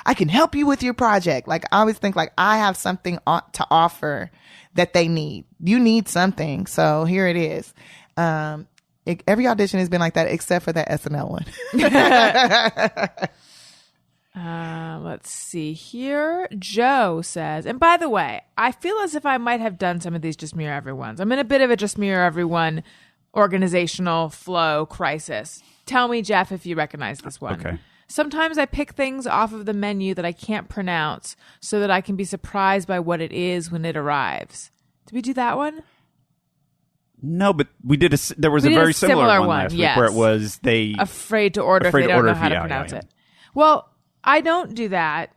I can help you with your project. Like I always think like I have something to offer that they need. You need something. So here it is. Every audition has been like that except for that SNL one. Let's see here. Joe says, and by the way, I feel as if I might have done some of these Just Mirror Everyone's. I'm in a bit of a Just Mirror Everyone organizational flow crisis. Tell me, Jeff, if you recognize this one. Okay. Sometimes I pick things off of the menu that I can't pronounce so that I can be surprised by what it is when it arrives. Did we do that one? No, but we did there was a very similar one last week, yes. where it was afraid to order if they don't know how to pronounce it. Well, I don't do that.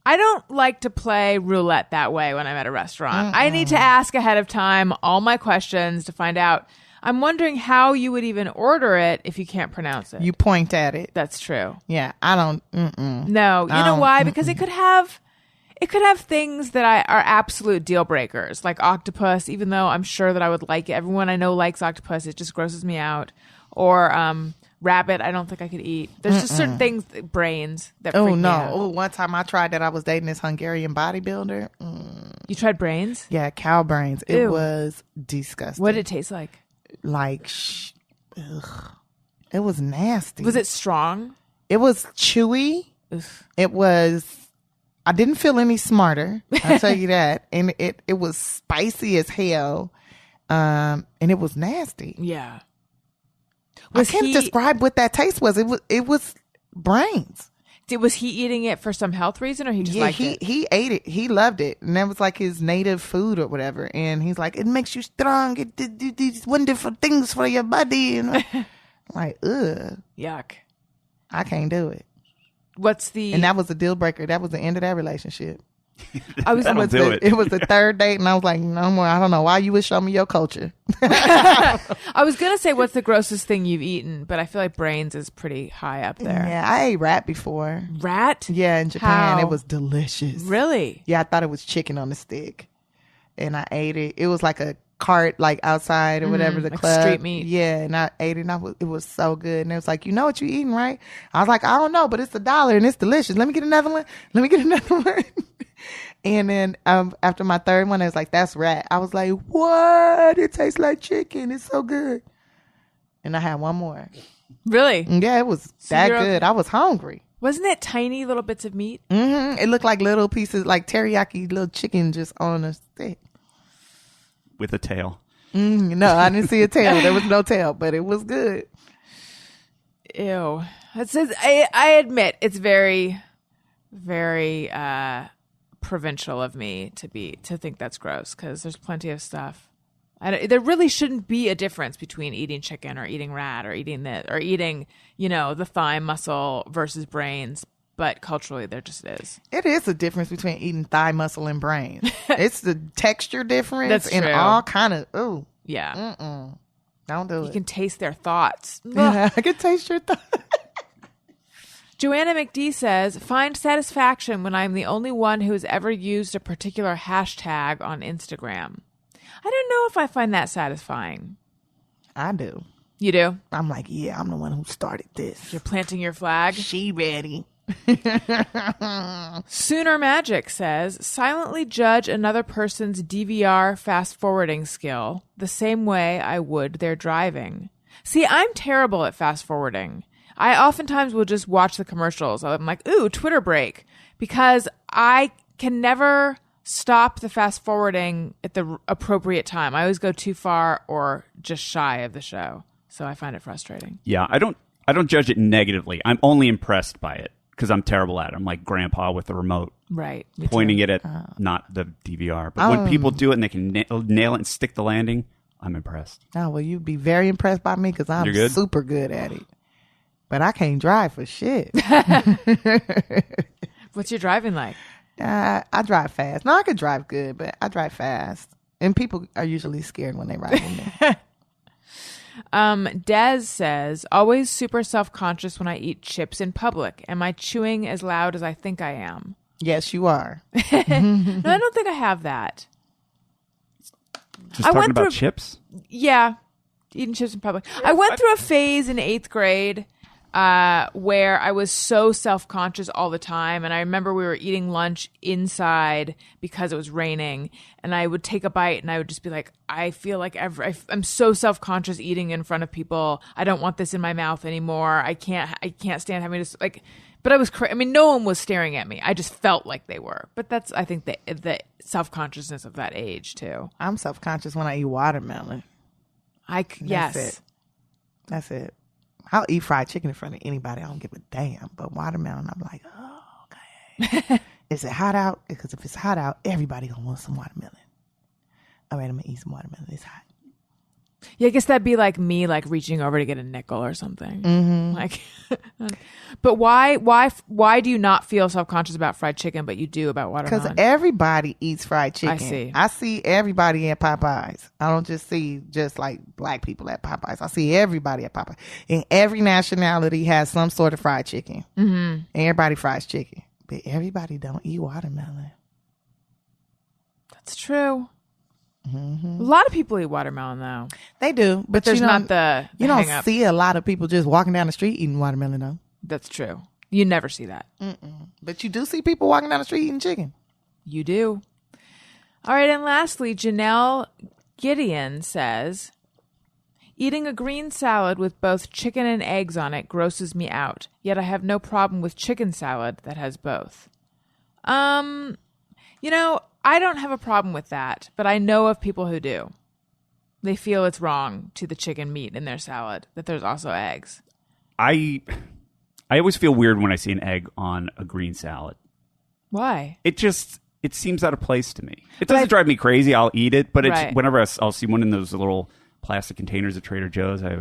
I don't like to play roulette that way when I'm at a restaurant. I need to ask ahead of time all my questions to find out. I'm wondering how you would even order it if you can't pronounce it. You point at it. That's true. Yeah, I don't. No, you know why? Because it could have things that are absolute deal breakers, like octopus, even though I'm sure that I would like it. Everyone I know likes octopus. It just grosses me out. Or rabbit, I don't think I could eat. There's just certain things, brains, that freak me out. Oh, one time I tried that. I was dating this Hungarian bodybuilder. You tried brains? Yeah, cow brains. It Ew. was disgusting. What did it taste like? Like, ugh. It was nasty. Was it strong? It was chewy. Ugh. It was, I didn't feel any smarter. I'll tell you that. And it was spicy as hell. And it was nasty. Yeah. I can't describe what that taste was. It was brains. Was he eating it for some health reason, or he just liked it? He ate it. He loved it, and that was like his native food or whatever. And he's like, it makes you strong. It do these wonderful things for your body. And I'm like, ugh, Yuck. I can't do it. And that was a deal breaker. That was the end of that relationship. I was. It was the third date, and I was like, no more. I don't know why you would show me your culture. I was gonna say, what's the grossest thing you've eaten? But I feel like brains is pretty high up there. Yeah, I ate rat before. Rat? Yeah, in Japan. How? It was delicious. Really? Yeah, I thought it was chicken on the stick, and I ate it. It was like a cart, like outside or whatever, the like club. street meat. Yeah, and I ate it, and it was so good. And it was like, you know what you eating, right? I was like, I don't know, but it's $1 and it's delicious. Let me get another one. And then after my third one, I was like, that's rat. I was like, what? It tastes like chicken. It's so good. And I had one more. Really? Yeah, it was that good. I was hungry. Wasn't it tiny little bits of meat? It looked like little pieces, like teriyaki little chicken just on a stick. With a tail. No, I didn't see a tail. There was no tail, but it was good. Ew. It says, I admit it's very, very provincial of me to think that's gross, because there's plenty of stuff. There really shouldn't be a difference between eating chicken or eating rat or eating this or eating, the thigh muscle versus brains. But culturally, there just is. It is a difference between eating thigh muscle and brains. It's the texture difference. That's and true. all kind of, ooh. Yeah. Don't do it. You can taste their thoughts. I can taste your thoughts. Joanna McD says, find satisfaction when I'm the only one who has ever used a particular hashtag on Instagram. I don't know if I find that satisfying. I do. You do? I'm like, yeah, I'm the one who started this. You're planting your flag? She ready. Sooner Magic says, silently judge another person's DVR fast forwarding skill the same way I would their driving. See, I'm terrible at fast forwarding. I oftentimes will just watch the commercials. I'm like, ooh, Twitter break. Because I can never stop the fast forwarding at the appropriate time. I always go too far or just shy of the show. So I find it frustrating. Yeah, I don't judge it negatively. I'm only impressed by it because I'm terrible at it. I'm like grandpa with the remote. Right. Pointing it at not the DVR. But when people do it and they can nail it and stick the landing, I'm impressed. Oh, well, you'd be very impressed by me because I'm super good at it. But I can't drive for shit. What's your driving like? I drive fast. No, I could drive good, but I drive fast. And people are usually scared when they ride with me. Des says, always super self-conscious when I eat chips in public. Am I chewing as loud as I think I am? Yes, you are. No, I don't think I have that. Just talking about chips? Yeah, eating chips in public. I went through a phase in 8th grade where I was so self-conscious all the time. And I remember we were eating lunch inside because it was raining. And I would take a bite and I would just be like, I feel like I'm so self-conscious eating in front of people. I don't want this in my mouth anymore. I can't stand having to, like, but I was, no one was staring at me. I just felt like they were. But that's, I think, the self-consciousness of that age too. I'm self-conscious when I eat watermelon. Yes. That's it. I'll eat fried chicken in front of anybody. I don't give a damn. But watermelon, I'm like, oh, okay. Is it hot out? Because if it's hot out, everybody gonna want some watermelon. All right, I'm gonna eat some watermelon. It's hot. Yeah, I guess that'd be like me, like reaching over to get a nickel or something. Mm-hmm. Like, but why do you not feel self-conscious about fried chicken, but you do about watermelon? Because everybody eats fried chicken. I see everybody at Popeyes. I don't just see just like black people at Popeyes. I see everybody at Popeyes. And every nationality has some sort of fried chicken. Mm-hmm. Everybody fries chicken, but everybody don't eat watermelon. That's true. Mm-hmm. A lot of people eat watermelon though. They do, but there's not the you don't hang-up. see a lot of people just walking down the street eating watermelon though. That's true. You never see that. But you do see people walking down the street eating chicken. You do. All right, and lastly, Janelle Gideon says, eating a green salad with both chicken and eggs on it grosses me out, yet I have no problem with chicken salad that has both. I don't have a problem with that, but I know of people who do. They feel it's wrong to the chicken meat in their salad, that there's also eggs. I always feel weird when I see an egg on a green salad. Why? It seems out of place to me. It doesn't drive me crazy. I'll eat it, but Right. Whenever I'll see one in those little plastic containers at Trader Joe's, I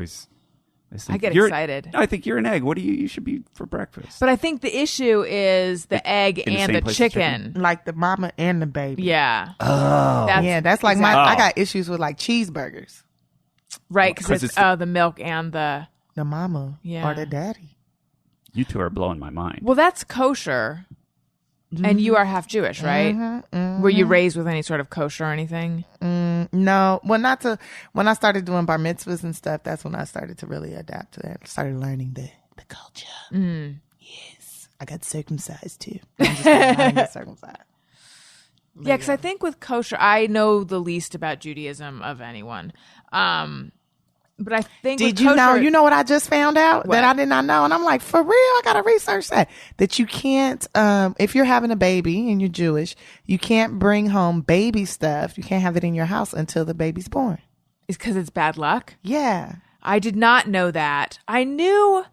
think, get excited. I think you're an egg. What do you should be for breakfast? But I think the issue is the egg in the and same the place as chicken. Like the mama and the baby. Yeah. Oh. That's like I got issues with like cheeseburgers. Right, because 'Cause it's it's the milk and the mama Yeah. or the daddy. You two are blowing my mind. Well, that's kosher. And you are half Jewish, right? Were you raised with any sort of kosher or anything? No, well, not to. When I started doing bar mitzvahs and stuff, that's when I started to really adapt to that. Started learning the culture. Yes, I got circumcised too. I'm just kidding, I didn't get circumcised. Yeah, because I think with kosher, I know the least about Judaism of anyone. But I think Did you know? You know what I just found out that I did not know, and I'm like, for real, I gotta research that you can't. If you're having a baby and you're Jewish, you can't bring home baby stuff. You can't have it in your house until the baby's born. It's because it's bad luck. Yeah, I did not know that. I knew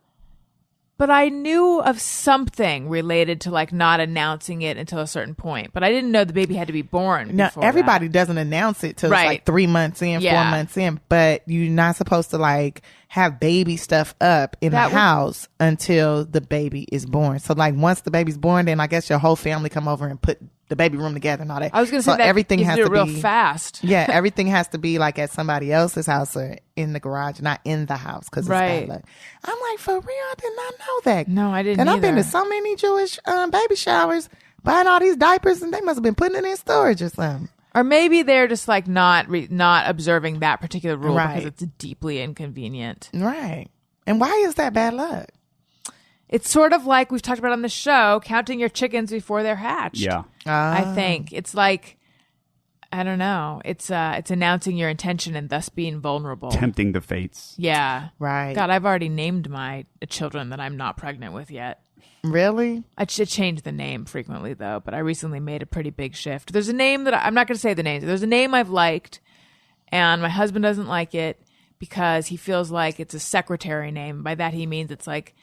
of something related to like not announcing it until a certain point. But I didn't know the baby had to be born. No, before everybody that. doesn't announce it till it's like 3 months in, 4 months in. But you're not supposed to like have baby stuff up in the house until the baby is born. So like once the baby's born, then I guess your whole family come over and put the baby room together and all that. I was going to say that everything has to real be fast. Yeah, everything has to be like at somebody else's house or in the garage, not in the house because it's bad luck. I'm like, for real, I did not know that. No, I didn't. And either. I've been to so many Jewish baby showers, buying all these diapers, and they must have been putting it in storage or something. Or maybe they're just like not observing that particular rule Right. because it's deeply inconvenient. Right. And why is that bad luck? It's sort of like we've talked about on the show, counting your chickens before they're hatched. Yeah. I think it's like, I don't know. It's announcing your intention and thus being vulnerable. Tempting the fates. Yeah. Right. God, I've already named my children that I'm not pregnant with yet. Really? I should change the name frequently though, but I recently made a pretty big shift. There's a name that I'm not going to say the names. There's a name I've liked and my husband doesn't like it because he feels like it's a secretary name. By that he means it's like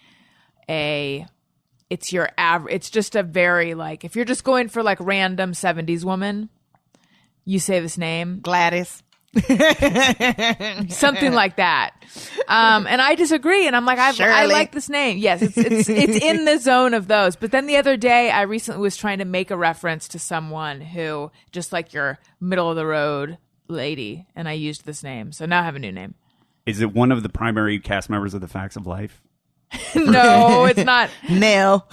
it's your average, it's just a very like, if you're just going for like random 70s woman, you say this name. Gladys. Something like that. And I disagree. And I'm like, I like this name. Yes, it's in the zone of those. But then the other day, I recently was trying to make a reference to someone who, just like your middle of the road lady, and I used this name. So now I have a new name. Is it one of the primary cast members of The Facts of Life? No, it's not. Nell.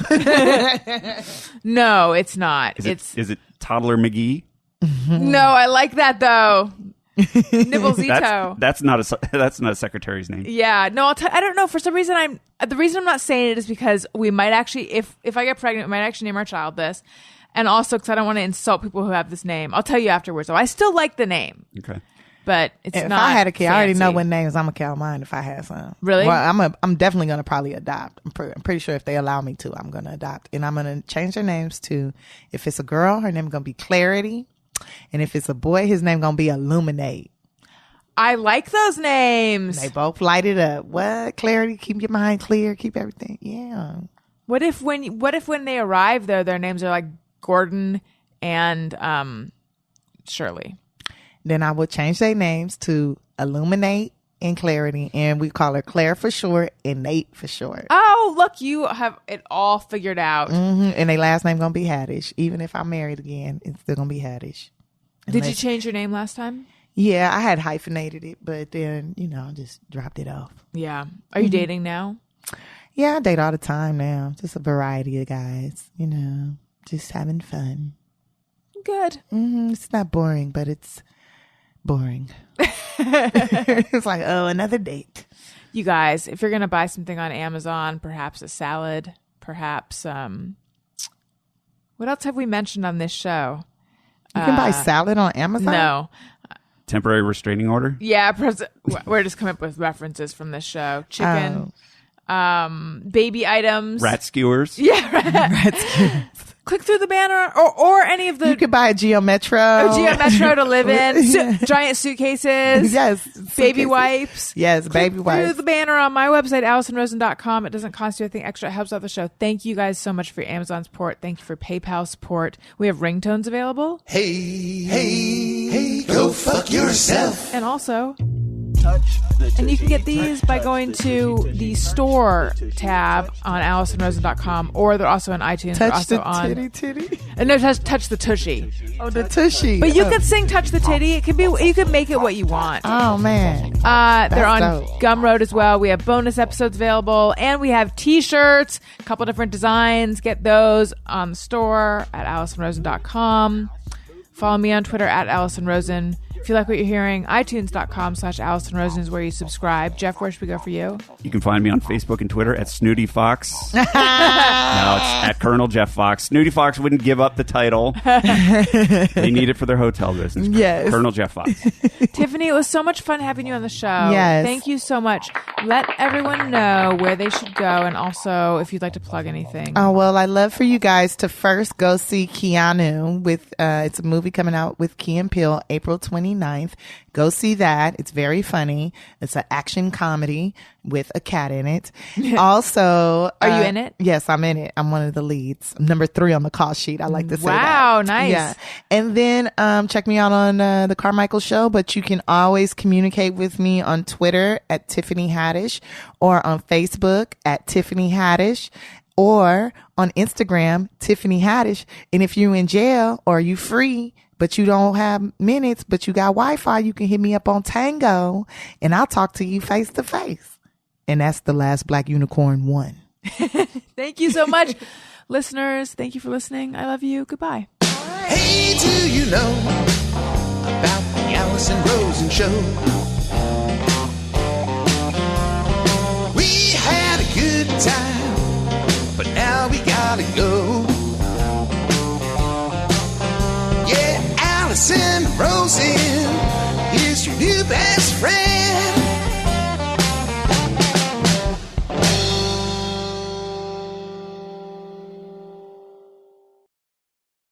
No, it's not. Is it Toddler McGee? No, I like that though. Nibblezito. That's not a secretary's name. Yeah, no, I don't know. For some reason, the reason I'm not saying it is because we might actually, if I get pregnant, we might actually name our child this, and also because I don't want to insult people who have this name. I'll tell you afterwards. So I still like the name. Okay. But it's if not. I had a kid, I already know fancy. what names I'm gonna call mine if I had some. Really? Well, I'm definitely gonna probably adopt. I'm pretty sure if they allow me to, I'm gonna adopt, and I'm gonna change their names to. If it's a girl, her name gonna be Clarity, and if it's a boy, his name gonna be Illuminate. I like those names. They both light it up. What? Clarity, keep your mind clear, keep everything. Yeah. What if when they arrive there, their names are like Gordon and Shirley? Then I would change their names to Illuminate and Clarity, and we call her Claire for short and Nate for short. Oh, look, you have it all figured out. Mm-hmm. And their last name gonna be Haddish. Even if I'm married again, it's still gonna be Haddish. Did you change your name last time? Yeah, I had hyphenated it, but then, just dropped it off. Yeah. Are you dating now? Yeah, I date all the time now. Just a variety of guys, just having fun. Good. It's not boring, but it's boring. It's like, another date. You guys, if you're going to buy something on Amazon, perhaps a salad, perhaps, what else have we mentioned on this show? You can buy salad on Amazon? No. Temporary restraining order? Yeah, we're just coming up with references from this show. Chicken, baby items. Rat skewers? Yeah, Rat skewers. Click through the banner or any of the... You could buy a Geo Metro. To live in. Giant suitcases. Yes. Baby wipes. Yes, baby Click wipes. through the banner on my website, AllisonRosen.com. It doesn't cost you anything extra. It helps out the show. Thank you guys so much for your Amazon support. Thank you for PayPal support. We have ringtones available. Hey, go fuck yourself. And also... And you can get these by going to the store tab on AllisonRosen.com, or they're also on iTunes. Touch they're the also titty. And no, touch the tushy. Oh, the tushy. But you could sing "Touch the Titty." It could be. You could make it what you want. Oh man. They're on dope. Gumroad as well. We have bonus episodes available, and we have T-shirts, a couple different designs. Get those on the store at AllisonRosen.com. Follow me on Twitter at AllisonRosen. If you like what you're hearing, iTunes.com/AllisonRosen is where you subscribe. Jeff, where should we go for you? You can find me on Facebook and Twitter at Snooty Fox. No, it's at Colonel Jeff Fox. Snooty Fox wouldn't give up the title. They need it for their hotel business. Yes. Colonel Jeff Fox. Tiffany, it was so much fun having you on the show. Yes. Thank you so much. Let everyone know where they should go, and also if you'd like to plug anything. Oh, well, I'd love for you guys to first go see Keanu with, it's a movie coming out with Key and Peele, April 29th. Go see that. It's very funny. It's an action comedy with a cat in it. Also, Are you in it? Yes, I'm in it. I'm one of the leads. I'm number 3 on the call sheet. I like to say that. Wow, nice. Yeah. And then check me out on the Carmichael Show, but you can always communicate with me on Twitter at Tiffany Haddish, or on Facebook at Tiffany Haddish, or on Instagram, Tiffany Haddish. And if you're in jail or you free, but you don't have minutes, but you got Wi-Fi, you can hit me up on Tango, and I'll talk to you face to face. And that's the last Black Unicorn 1. Thank you so much. Listeners, thank you for listening. I love you. Goodbye. Hey, do you know about the Allison Rosen Show? We had a good time